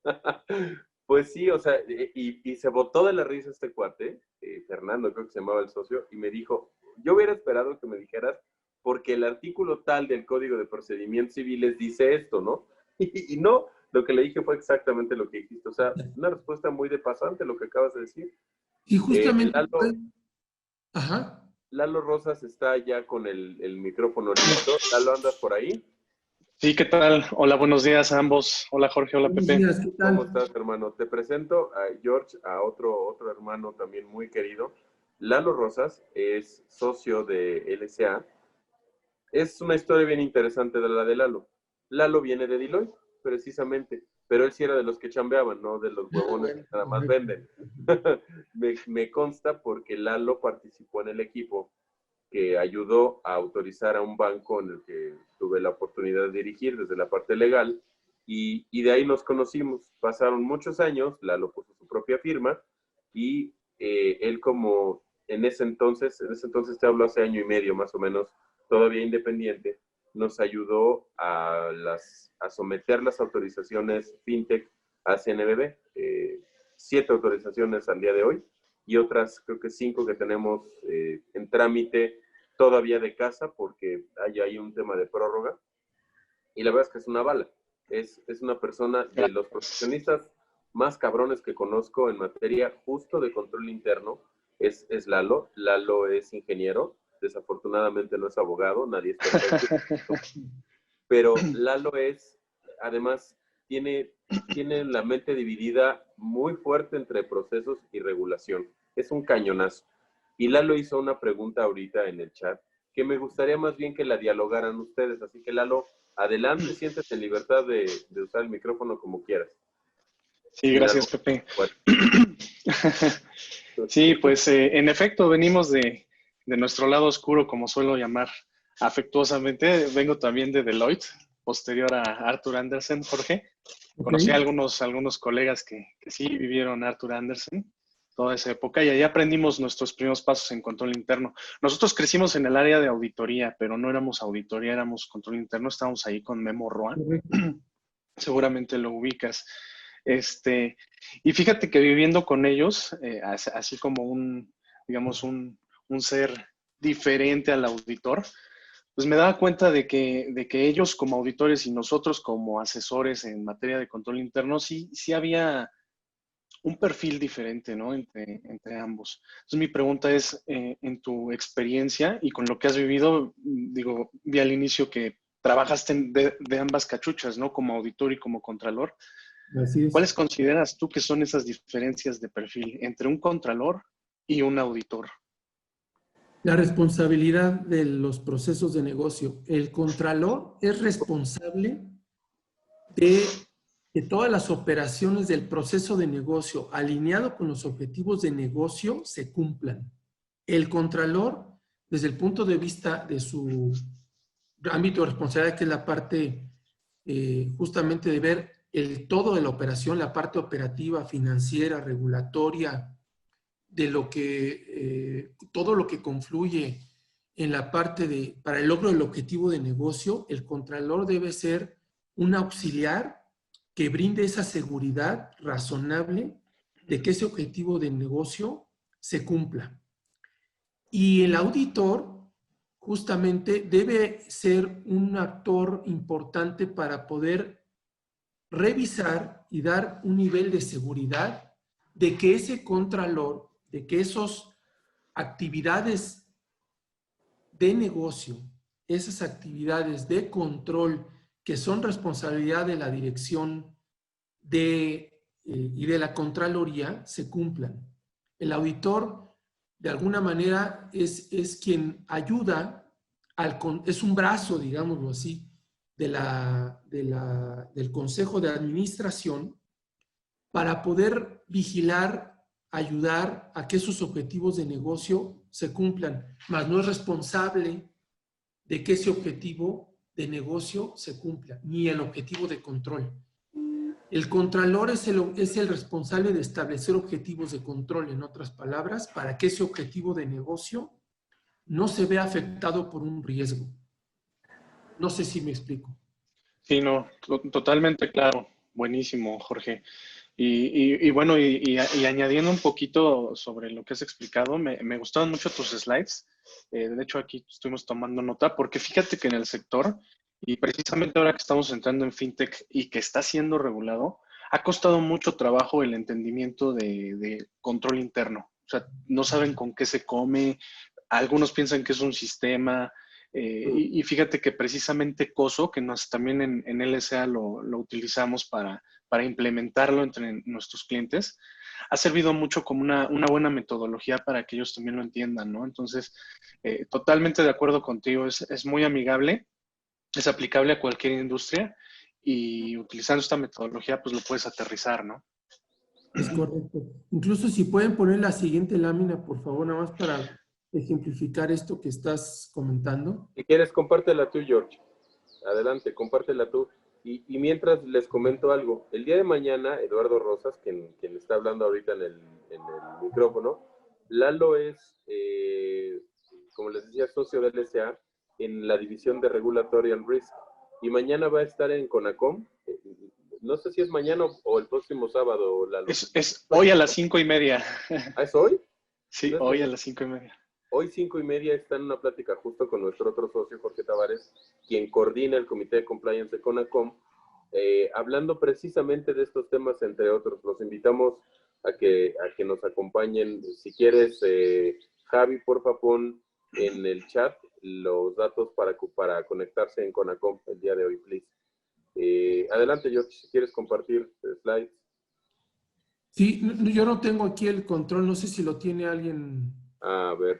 Speaker 1: Pues sí, o sea, y se botó de la risa este cuate, Fernando creo que se llamaba el socio, y me dijo, yo hubiera esperado que me dijeras, porque el artículo tal del Código de Procedimientos Civiles dice esto, ¿no? Y no, lo que le dije fue exactamente lo que dijiste, o sea, una respuesta muy de pasante lo que acabas de decir.
Speaker 2: Y justamente,
Speaker 1: Lalo,
Speaker 2: ajá,
Speaker 1: Lalo Rosas está ya con el micrófono listo. Lalo, ¿andas por ahí?
Speaker 3: Sí, ¿qué tal? Hola, buenos días a ambos. Hola Jorge, hola
Speaker 2: buenos
Speaker 3: Pepe.
Speaker 2: días, ¿qué
Speaker 1: ¿Cómo
Speaker 2: tal?
Speaker 1: estás, hermano? Te presento a George, a otro hermano también muy querido. Lalo Rosas es socio de LSA. Es una historia bien interesante de la de Lalo. Lalo viene de Deloitte, precisamente, pero él sí era de los que chambeaban, no de los
Speaker 2: Ah,
Speaker 1: huevones que
Speaker 2: bueno,
Speaker 1: nada más
Speaker 2: correcto.
Speaker 1: venden. Me consta porque Lalo participó en el equipo que ayudó a autorizar a un banco en el que tuve la oportunidad de dirigir desde la parte legal, y de ahí nos conocimos. Pasaron muchos años, Lalo puso su propia firma y él como en ese entonces te hablo hace año y medio más o menos, todavía independiente, nos ayudó a someter las autorizaciones FinTech a CNBB, 7 autorizaciones al día de hoy y otras creo que 5 que tenemos en trámite todavía de casa porque hay ahí un tema de prórroga. Y la verdad es que es una bala. Es una persona de los profesionistas más cabrones que conozco en materia justo de control interno. Es Lalo. Lalo es ingeniero. Desafortunadamente no es abogado. Nadie es perfecto. Pero Lalo es, además, tiene la mente dividida muy fuerte entre procesos y regulación. Es un cañonazo. Y Lalo hizo una pregunta ahorita en el chat que me gustaría más bien que la dialogaran ustedes. Así que Lalo, adelante, siéntete en libertad de usar el micrófono como quieras.
Speaker 3: Sí, gracias, Pepe. Bueno. Sí, pues en efecto venimos de nuestro lado oscuro, como suelo llamar afectuosamente. Vengo también de Deloitte, posterior a Arthur Andersen, Jorge. Okay. Conocí a algunos colegas que sí vivieron Arthur Andersen toda esa época y ahí aprendimos nuestros primeros pasos en control interno. Nosotros crecimos en el área de auditoría, pero no éramos auditoría, éramos control interno. Estábamos ahí con Memo Roa. Seguramente lo ubicas. Y fíjate que viviendo con ellos, así como un ser diferente al auditor, pues me daba cuenta de que ellos como auditores y nosotros como asesores en materia de control interno, sí había un perfil diferente, ¿no? Entre ambos. Entonces mi pregunta es, en tu experiencia y con lo que has vivido, digo, vi al inicio que trabajaste de ambas cachuchas, ¿no? Como auditor y como contralor.
Speaker 2: Así es.
Speaker 3: ¿Cuáles consideras tú que son esas diferencias de perfil entre un contralor y un auditor?
Speaker 2: La responsabilidad de los procesos de negocio. El contralor es responsable de que todas las operaciones del proceso de negocio alineado con los objetivos de negocio se cumplan. El contralor, desde el punto de vista de su ámbito de responsabilidad, que es la parte justamente de ver el todo de la operación, la parte operativa, financiera, regulatoria, de lo que, todo lo que confluye en la parte para el logro del objetivo de negocio, el contralor debe ser un auxiliar que brinde esa seguridad razonable de que ese objetivo de negocio se cumpla. Y el auditor justamente debe ser un actor importante para poder revisar y dar un nivel de seguridad de que ese contralor, de que esas actividades de negocio, esas actividades de control que son responsabilidad de la dirección y de la Contraloría se cumplan. El auditor, de alguna manera, es quien ayuda, es un brazo, digámoslo así, del Consejo de Administración para poder vigilar, ayudar a que esos objetivos de negocio se cumplan, mas no es responsable de que ese objetivo de negocio se cumpla, ni el objetivo de control. El contralor es el responsable de establecer objetivos de control, en otras palabras, para que ese objetivo de negocio no se vea afectado por un riesgo. No sé si me explico.
Speaker 3: Sí, no, totalmente claro. Buenísimo, Jorge. Y bueno, y añadiendo un poquito sobre lo que has explicado, me gustaron mucho tus slides. De hecho, aquí estuvimos tomando nota, porque fíjate que en el sector, y precisamente ahora que estamos entrando en FinTech y que está siendo regulado, ha costado mucho trabajo el entendimiento de control interno. O sea, no saben con qué se come, algunos piensan que es un sistema, y fíjate que precisamente COSO, que también en LSA lo utilizamos para implementarlo entre nuestros clientes, ha servido mucho como una buena metodología para que ellos también lo entiendan, ¿no? Entonces, totalmente de acuerdo contigo, es muy amigable, es aplicable a cualquier industria y utilizando esta metodología, pues lo puedes aterrizar, ¿no?
Speaker 2: Es correcto. Incluso si pueden poner la siguiente lámina, por favor, nada más para ejemplificar esto que estás comentando.
Speaker 1: Si quieres, compártela tú, George. Adelante, compártela tú. Y mientras les comento algo, el día de mañana, Eduardo Rosas, quien está hablando ahorita en el micrófono, Lalo es, como les decía, socio de LSA en la división de Regulatory and Risk. Y mañana va a estar en CONACOM. No sé si es mañana o el próximo sábado, Lalo.
Speaker 3: Es hoy a las 5:30.
Speaker 1: ¿Ah, es hoy?
Speaker 3: Sí, hoy a las 5:30.
Speaker 1: hoy 5:30 está en una plática justo con nuestro otro socio, Jorge Tavares, quien coordina el Comité de Compliance de CONACOM, hablando precisamente de estos temas, entre otros. Los invitamos a que nos acompañen. Si quieres, Javi, porfa, pon en el chat los datos para conectarse en CONACOM el día de hoy, please. Adelante, George, si quieres compartir slides.
Speaker 2: Sí, yo no tengo aquí el control, no sé si lo tiene alguien.
Speaker 1: A ver,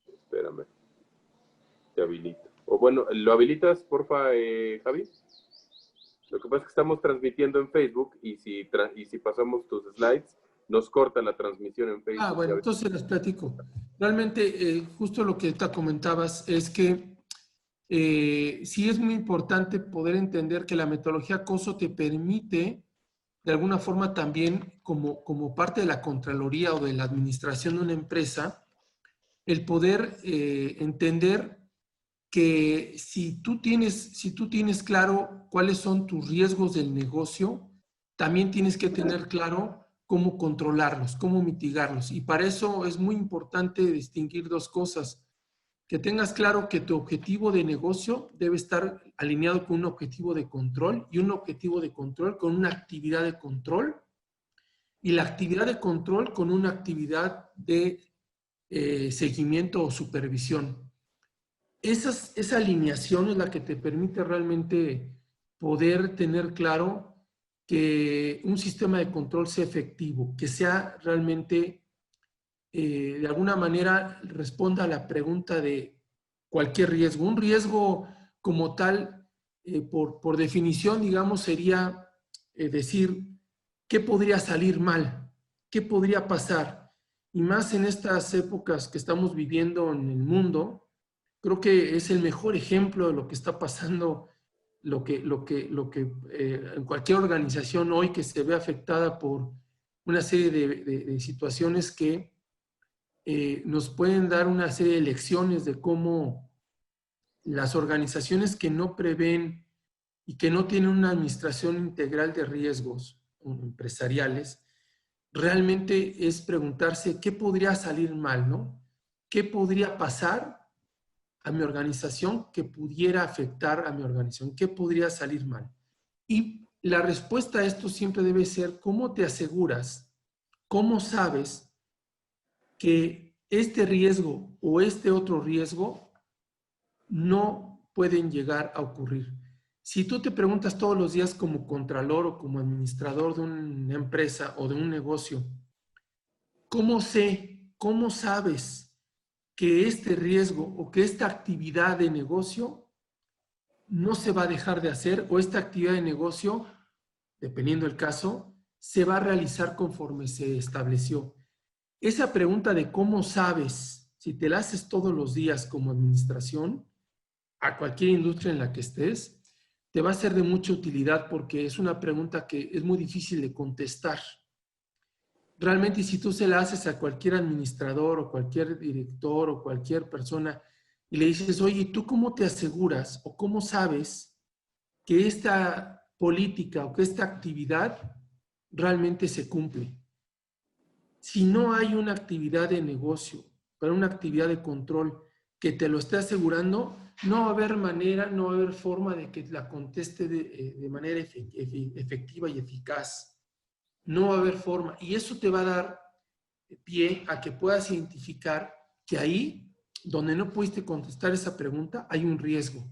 Speaker 1: espérame. Te habilito. O bueno, ¿lo habilitas, porfa, Javi? Lo que pasa es que estamos transmitiendo en Facebook y si pasamos tus slides, nos corta la transmisión en Facebook.
Speaker 2: Ah, bueno, entonces les platico. Realmente, justo lo que te comentabas es que sí es muy importante poder entender que la metodología COSO te permite, de alguna forma también, como parte de la Contraloría o de la administración de una empresa, el poder entender que si tú tienes claro cuáles son tus riesgos del negocio, también tienes que tener claro cómo controlarlos, cómo mitigarlos. Y para eso es muy importante distinguir dos cosas. Que tengas claro que tu objetivo de negocio debe estar alineado con un objetivo de control y un objetivo de control con una actividad de control y la actividad de control con una actividad de seguimiento o supervisión. Esa alineación es la que te permite realmente poder tener claro que un sistema de control sea efectivo, que sea realmente, de alguna manera, responda a la pregunta de cualquier riesgo. Un riesgo como tal, por definición, digamos, sería decir, ¿qué podría salir mal? ¿Qué podría pasar? Y más en estas épocas que estamos viviendo en el mundo, creo que es el mejor ejemplo de lo que está pasando, en cualquier organización hoy que se ve afectada por una serie de situaciones que nos pueden dar una serie de lecciones de cómo las organizaciones que no prevén y que no tienen una administración integral de riesgos empresariales, realmente es preguntarse qué podría salir mal, ¿no? ¿Qué podría pasar a mi organización que pudiera afectar a mi organización? ¿Qué podría salir mal? Y la respuesta a esto siempre debe ser, ¿cómo te aseguras? ¿Cómo sabes que este riesgo o este otro riesgo no pueden llegar a ocurrir? Si tú te preguntas todos los días como contralor o como administrador de una empresa o de un negocio, ¿cómo sabes que este riesgo o que esta actividad de negocio no se va a dejar de hacer o esta actividad de negocio, dependiendo del caso, se va a realizar conforme se estableció? Esa pregunta de cómo sabes, si te la haces todos los días como administración, a cualquier industria en la que estés, te va a ser de mucha utilidad porque es una pregunta que es muy difícil de contestar. Realmente, si tú se la haces a cualquier administrador o cualquier director o cualquier persona y le dices, oye, ¿tú cómo te aseguras o cómo sabes que esta política o que esta actividad realmente se cumple? Si no hay una actividad de negocio, pero una actividad de control que te lo esté asegurando, no va a haber manera, no va a haber forma de que la conteste de manera efectiva y eficaz. No va a haber forma. Y eso te va a dar pie a que puedas identificar que ahí, donde no pudiste contestar esa pregunta, hay un riesgo.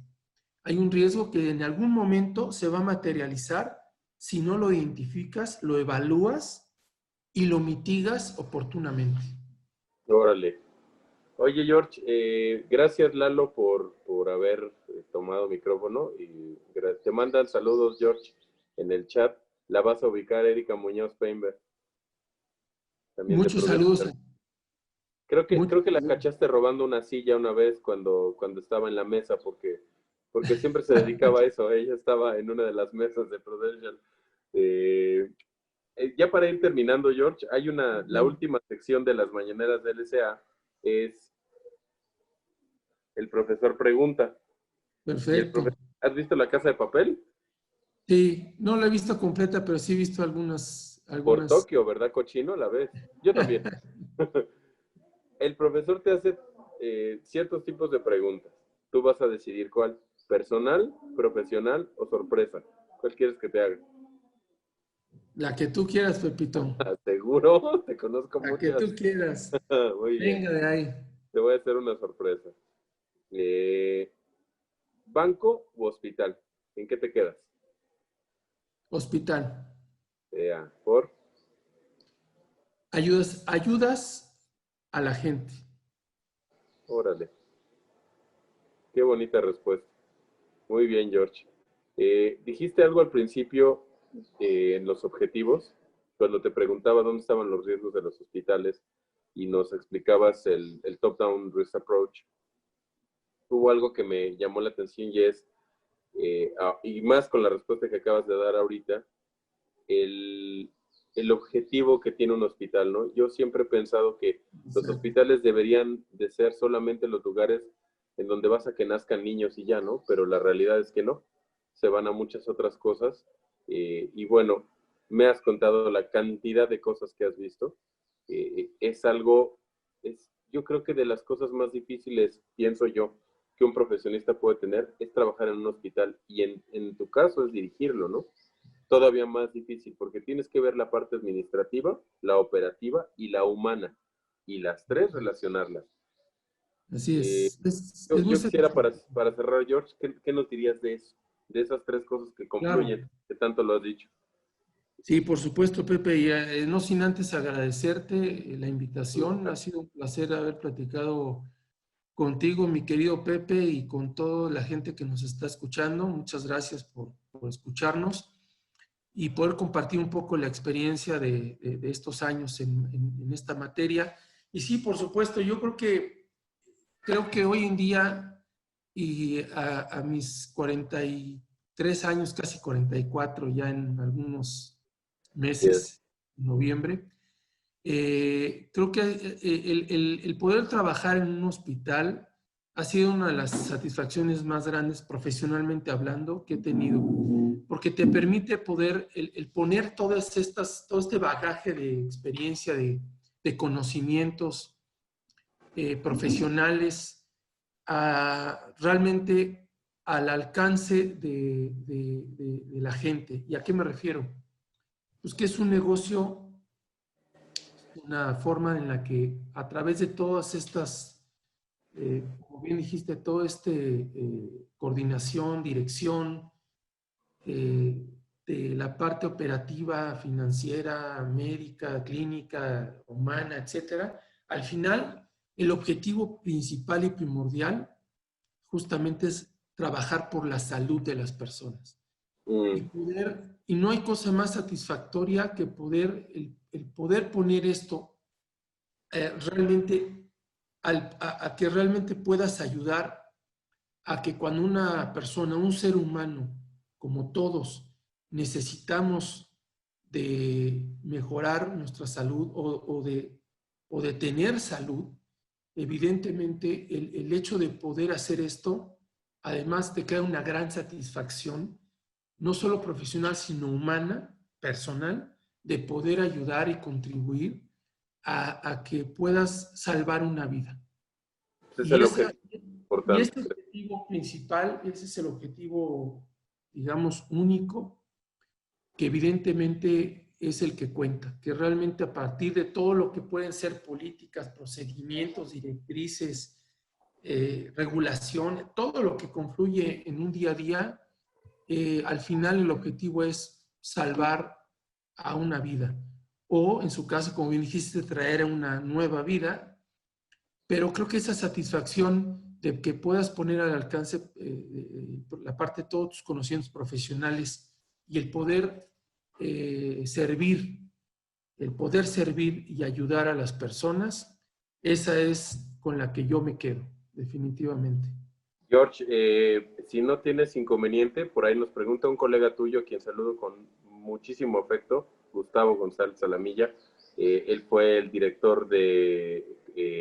Speaker 2: Hay un riesgo que en algún momento se va a materializar si no lo identificas, lo evalúas y lo mitigas oportunamente.
Speaker 1: Órale. Oye, George, gracias, Lalo, por haber tomado micrófono. Y te mandan saludos, George, en el chat. La vas a ubicar, Erika Muñoz Peinberg. También
Speaker 2: Muchos saludos.
Speaker 1: Creo que la cachaste robando una silla una vez cuando estaba en la mesa, porque siempre se dedicaba a eso. Ella estaba en una de las mesas de Prudential. Ya para ir terminando, George, hay la última sección de las mañaneras de LSA, es el profesor pregunta.
Speaker 2: Perfecto.
Speaker 1: ¿Has visto La Casa de Papel?
Speaker 2: Sí, no la he visto completa, pero sí he visto algunas.
Speaker 1: Por Tokio, ¿verdad, cochino? La ves. Yo también. el profesor te hace ciertos tipos de preguntas. Tú vas a decidir cuál. ¿Personal, profesional o sorpresa? ¿Cuál quieres que te haga?
Speaker 2: La que tú quieras, Pepito.
Speaker 1: ¿Seguro? Te conozco
Speaker 2: La que
Speaker 1: muchas.
Speaker 2: tú quieras.
Speaker 1: Muy bien.
Speaker 2: Venga de ahí.
Speaker 1: Te voy a hacer una sorpresa. ¿Banco u hospital? ¿En qué te quedas?
Speaker 2: Hospital.
Speaker 1: ¿Por?
Speaker 2: Ayudas a la gente.
Speaker 1: Órale. Qué bonita respuesta. Muy bien, George. Dijiste algo al principio en los objetivos, cuando te preguntaba dónde estaban los riesgos de los hospitales y nos explicabas el top-down risk approach. Hubo algo que me llamó la atención y es, y más con la respuesta que acabas de dar ahorita, el objetivo que tiene un hospital, ¿no? Yo siempre he pensado que los hospitales deberían de ser solamente los lugares en donde vas a que nazcan niños y ya, ¿no? Pero la realidad es que no, se van a muchas otras cosas. Y bueno, me has contado la cantidad de cosas que has visto. Es algo, yo creo que de las cosas más difíciles, pienso yo, que un profesionista puede tener, es trabajar en un hospital. Y en tu caso es dirigirlo, ¿no? Todavía más difícil, porque tienes que ver la parte administrativa, la operativa y la humana, y las tres relacionarlas.
Speaker 2: Así es. Es muy
Speaker 1: Yo quisiera
Speaker 2: satisfactorio.
Speaker 1: para cerrar, George, ¿qué nos dirías de eso? De esas tres cosas que
Speaker 2: Claro.
Speaker 1: confluyen, que tanto lo has dicho.
Speaker 2: Sí, por supuesto, Pepe. Y no sin antes agradecerte la invitación. Ha sido un placer haber platicado contigo, mi querido Pepe, y con toda la gente que nos está escuchando. Muchas gracias por escucharnos y poder compartir un poco la experiencia de estos años en esta materia. Y sí, por supuesto, yo creo que hoy en día y a mis 43 años, casi 44, ya en algunos
Speaker 1: Yes.
Speaker 2: meses, en noviembre, creo que el poder trabajar en un hospital ha sido una de las satisfacciones más grandes profesionalmente hablando que he tenido, porque te permite poder el poner todo este bagaje de experiencia, de conocimientos profesionales realmente al alcance de la gente. ¿Y a qué me refiero? Pues que es un negocio, una forma en la que a través de todas estas, como bien dijiste, todo coordinación, dirección, de la parte operativa, financiera, médica, clínica, humana, etcétera, al final el objetivo principal y primordial justamente es trabajar por la salud de las personas. Y no hay cosa más satisfactoria que el poder poner esto realmente a que realmente puedas ayudar a que cuando una persona, un ser humano, como todos, necesitamos de mejorar nuestra salud o de tener salud, evidentemente el hecho de poder hacer esto, además te crea una gran satisfacción, no solo profesional, sino humana, personal, de poder ayudar y contribuir a que puedas salvar una vida.
Speaker 1: Ese es
Speaker 2: Y
Speaker 1: el
Speaker 2: esa,
Speaker 1: objetivo
Speaker 2: y
Speaker 1: importante.
Speaker 2: este objetivo principal, ese es el objetivo, digamos, único, que evidentemente es el que cuenta, que realmente a partir de todo lo que pueden ser políticas, procedimientos, directrices, regulación, todo lo que confluye en un día a día, al final el objetivo es salvar a una vida. O en su caso, como bien dijiste, traer una nueva vida, pero creo que esa satisfacción de que puedas poner al alcance la parte de todos tus conocimientos profesionales y el poder servir y ayudar a las personas, esa es con la que yo me quedo, definitivamente.
Speaker 1: George, si no tienes inconveniente, por ahí nos pregunta un colega tuyo, a quien saludo con muchísimo afecto, Gustavo González Salamilla. Él fue el director de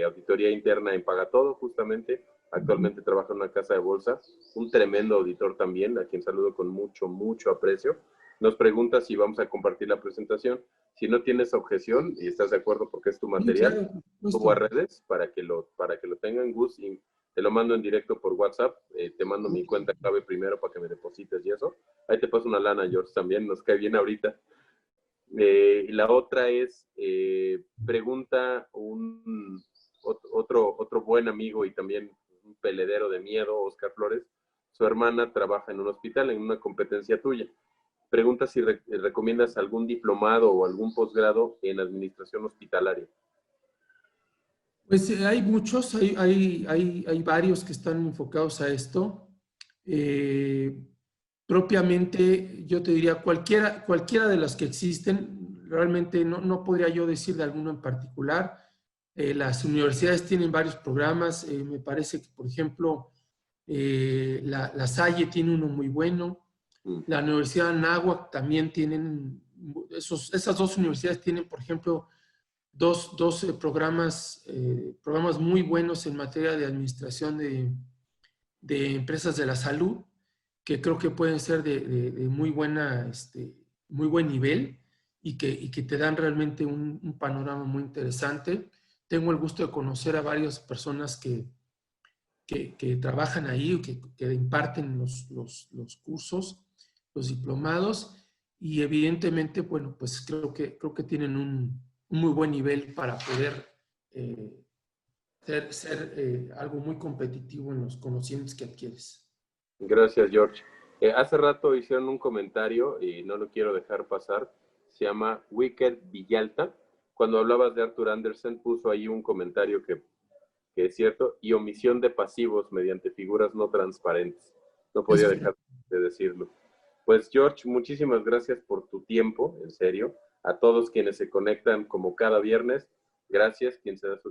Speaker 1: auditoría interna en Pagatodo, justamente. Actualmente trabaja en una casa de bolsa. Un tremendo auditor también, a quien saludo con mucho, mucho aprecio. Nos pregunta si vamos a compartir la presentación. Si no tienes objeción y estás de acuerdo porque es tu
Speaker 2: Sí,
Speaker 1: material,
Speaker 2: claro, por
Speaker 1: subo a
Speaker 2: supuesto.
Speaker 1: redes para que lo tengan, Gus, y te lo mando en directo por WhatsApp. Te mando mi cuenta clave primero para que me deposites y eso. Ahí te paso una lana, George, también nos cae bien ahorita. Y la otra es, pregunta otro buen amigo y también un peledero de miedo, Oscar Flores. Su hermana trabaja en un hospital, en una competencia tuya. Pregunta si recomiendas algún diplomado o algún posgrado en administración hospitalaria.
Speaker 2: Pues hay muchos, hay varios que están enfocados a esto. Propiamente, yo te diría, cualquiera de las que existen, realmente no podría yo decir de alguno en particular. Las universidades tienen varios programas. Me parece que, por ejemplo, la Salle tiene uno muy bueno. La Universidad de Anáhuac también tienen, esas dos universidades tienen, por ejemplo, dos programas muy buenos en materia de administración de empresas de la salud, que creo que pueden ser de muy buen nivel y que te dan realmente un panorama muy interesante. Tengo el gusto de conocer a varias personas que trabajan ahí o que imparten los cursos, los diplomados, y evidentemente, bueno, pues creo que tienen un muy buen nivel para poder eh, ser algo muy competitivo en los conocimientos que adquieres.
Speaker 1: Gracias, George. Hace rato hicieron un comentario y no lo quiero dejar pasar. Se llama Wicked Villalta. Cuando hablabas de Arthur Andersen, puso ahí un comentario que es cierto, y omisión de pasivos mediante figuras no transparentes. No podía dejar de decirlo. Pues, George, muchísimas gracias por tu tiempo, en serio. A todos quienes se conectan como cada viernes, gracias. Quien te da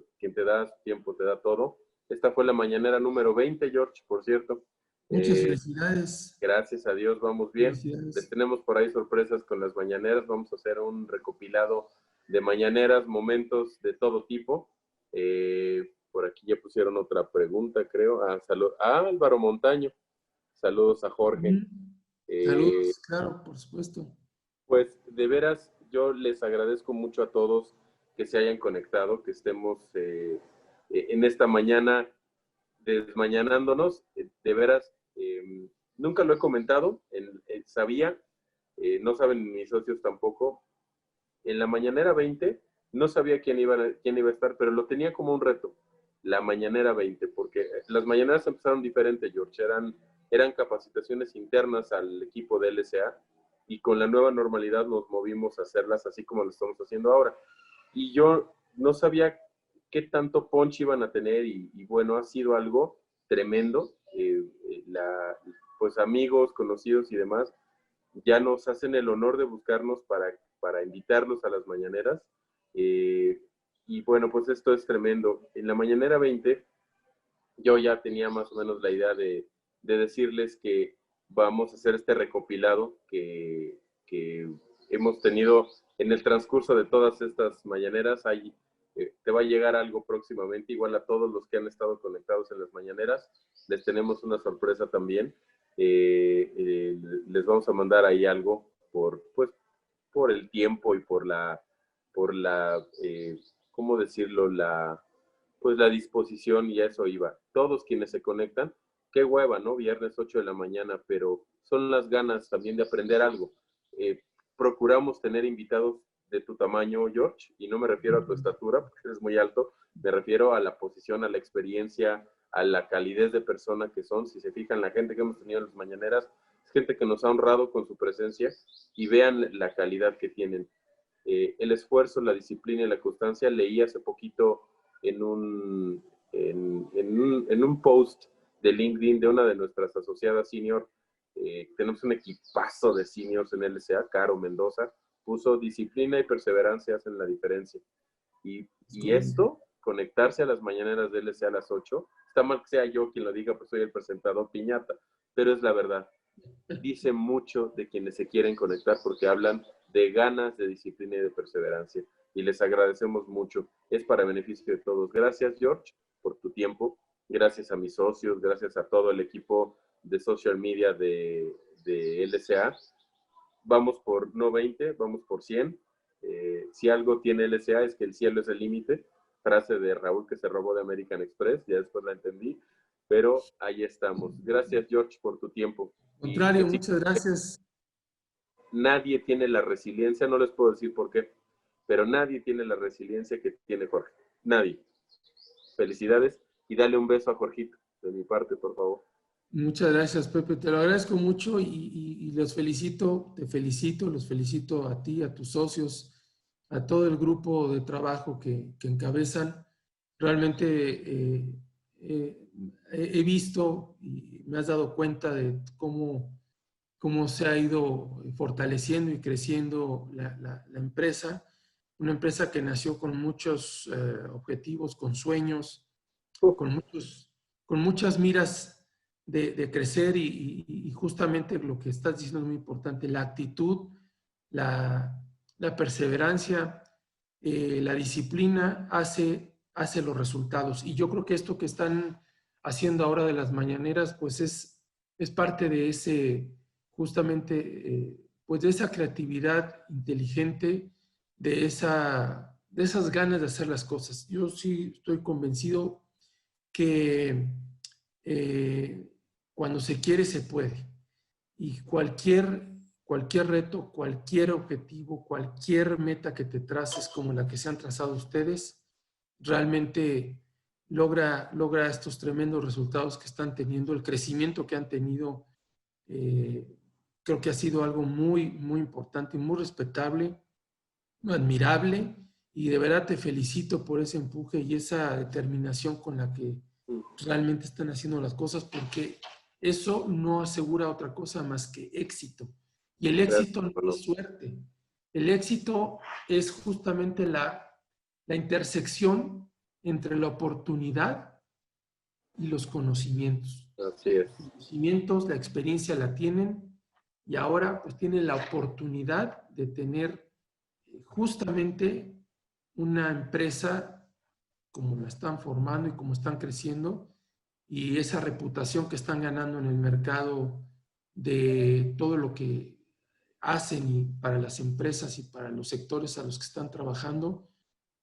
Speaker 1: su tiempo, te da todo. Esta fue la mañanera número 20, George, por cierto.
Speaker 2: Muchas felicidades.
Speaker 1: Gracias a Dios, vamos bien. Les
Speaker 2: Felicidades.
Speaker 1: tenemos por ahí sorpresas con las mañaneras. Vamos a hacer un recopilado de mañaneras, momentos de todo tipo. Por aquí ya pusieron otra pregunta, creo. Álvaro Montaño. Saludos a Jorge.
Speaker 2: Saludos, claro, por supuesto.
Speaker 1: Pues de veras, yo les agradezco mucho a todos que se hayan conectado, que estemos en esta mañana desmañanándonos. De veras, nunca lo he comentado, sabía, no saben mis socios tampoco, en la mañanera 20 no sabía quién iba a estar, pero lo tenía como un reto, la mañanera 20, porque las mañaneras empezaron diferente, George, eran capacitaciones internas al equipo de LSA, y con la nueva normalidad nos movimos a hacerlas así como lo estamos haciendo ahora. Y yo no sabía qué tanto punch iban a tener, y bueno, ha sido algo tremendo. Pues amigos, conocidos y demás, ya nos hacen el honor de buscarnos para invitarlos a las mañaneras. Y bueno, pues esto es tremendo. En la mañanera 20, yo ya tenía más o menos la idea de decirles que vamos a hacer este recopilado que hemos tenido en el transcurso de todas estas mañaneras. Te va a llegar algo próximamente, igual a todos los que han estado conectados en las mañaneras. Les tenemos una sorpresa también. Les vamos a mandar ahí algo por el tiempo y por la ¿cómo decirlo? La disposición, y a eso iba. Todos quienes se conectan, qué hueva, ¿no? Viernes 8 de la mañana, pero son las ganas también de aprender algo. Procuramos tener invitados de tu tamaño, George, y no me refiero a tu estatura, porque eres muy alto, me refiero a la posición, a la experiencia, a la calidez de persona que son. Si se fijan, la gente que hemos tenido en las mañaneras es gente que nos ha honrado con su presencia, y vean la calidad que tienen. El esfuerzo, la disciplina y la constancia. Leí hace poquito en un post de LinkedIn de una de nuestras asociadas senior, tenemos un equipazo de seniors en LSA, Caro Mendoza, puso: disciplina y perseverancia hacen la diferencia. Y esto, conectarse a las mañaneras de LSA a las 8, está mal que sea yo quien lo diga, pues soy el presentador piñata, pero es la verdad. Dice mucho de quienes se quieren conectar, porque hablan de ganas, de disciplina y de perseverancia. Y les agradecemos mucho. Es para beneficio de todos. Gracias, George, por tu tiempo. Gracias a mis socios, gracias a todo el equipo de social media de LSA. Vamos por no 20, vamos por 100. Si algo tiene LSA es que el cielo es el límite, frase de Raúl que se robó de American Express, ya después la entendí, pero ahí estamos. Gracias, George, por tu tiempo.
Speaker 2: Al contrario, muchas gracias.
Speaker 1: Nadie tiene la resiliencia, no les puedo decir por qué, pero nadie tiene la resiliencia que tiene Jorge. Nadie. Felicidades y dale un beso a Jorgito, de mi parte, por favor.
Speaker 2: Muchas gracias, Pepe. Te lo agradezco mucho y los felicito, los felicito a ti, a tus socios, a todo el grupo de trabajo que encabezan. Realmente he visto y me has dado cuenta de cómo se ha ido fortaleciendo y creciendo la empresa. Una empresa que nació con muchos objetivos, con sueños, con muchas miras de crecer y justamente lo que estás diciendo es muy importante, la actitud, la perseverancia, la disciplina hace los resultados. Y yo creo que esto que están haciendo ahora de las mañaneras, pues es parte de ese, justamente, pues de esa creatividad inteligente, de esas ganas de hacer las cosas. Yo sí estoy convencido que cuando se quiere, se puede. Y cualquier reto, cualquier objetivo, cualquier meta que te traces, como la que se han trazado ustedes, realmente logra estos tremendos resultados que están teniendo, el crecimiento que han tenido. Creo que ha sido algo muy, muy importante y muy respetable, admirable, y de verdad te felicito por ese empuje y esa determinación con la que realmente están haciendo las cosas, porque eso no asegura otra cosa más que éxito. Y el éxito no es suerte. El éxito es justamente la intersección entre la oportunidad y los conocimientos.
Speaker 1: Así es.
Speaker 2: Los conocimientos, la experiencia la tienen y ahora pues tienen la oportunidad de tener justamente una empresa como la están formando y como están creciendo, y esa reputación que están ganando en el mercado de todo lo que hacen y para las empresas y para los sectores a los que están trabajando,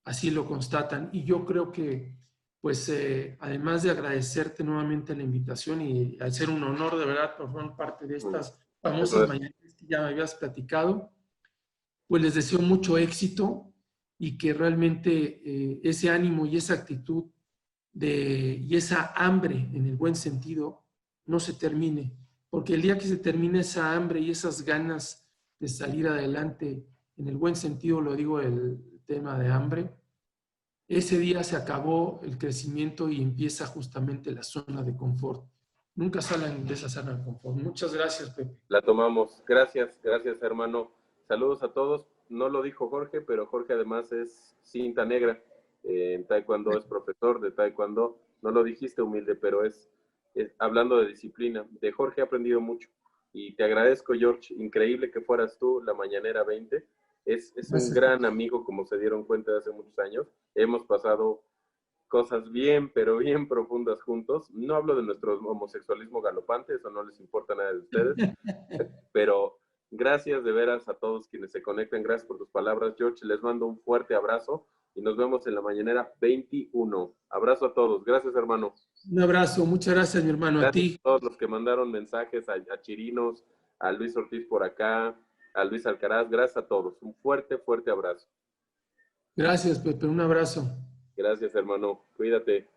Speaker 2: así lo constatan. Y yo creo que, pues, además de agradecerte nuevamente la invitación y al ser un honor de verdad por formar parte de estas famosas mañanas que ya me habías platicado, pues les deseo mucho éxito y que realmente ese ánimo y esa actitud y esa hambre, en el buen sentido, no se termine. Porque el día que se termine esa hambre y esas ganas de salir adelante, en el buen sentido lo digo el tema de hambre, ese día se acabó el crecimiento y empieza justamente la zona de confort. Nunca salen de esa zona de confort. Muchas gracias, Pepe.
Speaker 1: La tomamos. Gracias, gracias, hermano. Saludos a todos. No lo dijo Jorge, pero Jorge además es cinta negra. En Taekwondo es profesor de Taekwondo. No lo dijiste, humilde, pero es hablando de disciplina. De Jorge he aprendido mucho. Y te agradezco, George. Increíble que fueras tú la Mañanera 20. Es un gran amigo, como se dieron cuenta de hace muchos años. Hemos pasado cosas bien, pero bien profundas juntos. No hablo de nuestro homosexualismo galopante, eso no les importa nada de ustedes, pero gracias de veras a todos quienes se conectan, gracias por tus palabras, George, les mando un fuerte abrazo y nos vemos en la Mañanera 21. Abrazo a todos, gracias, hermano.
Speaker 2: Un abrazo, muchas gracias, mi hermano,
Speaker 1: gracias
Speaker 2: a ti.
Speaker 1: A todos los que mandaron mensajes, a Chirinos, a Luis Ortiz por acá, a Luis Alcaraz, gracias a todos, un fuerte, fuerte abrazo.
Speaker 2: Gracias, Pepe, un abrazo.
Speaker 1: Gracias, hermano. Cuídate.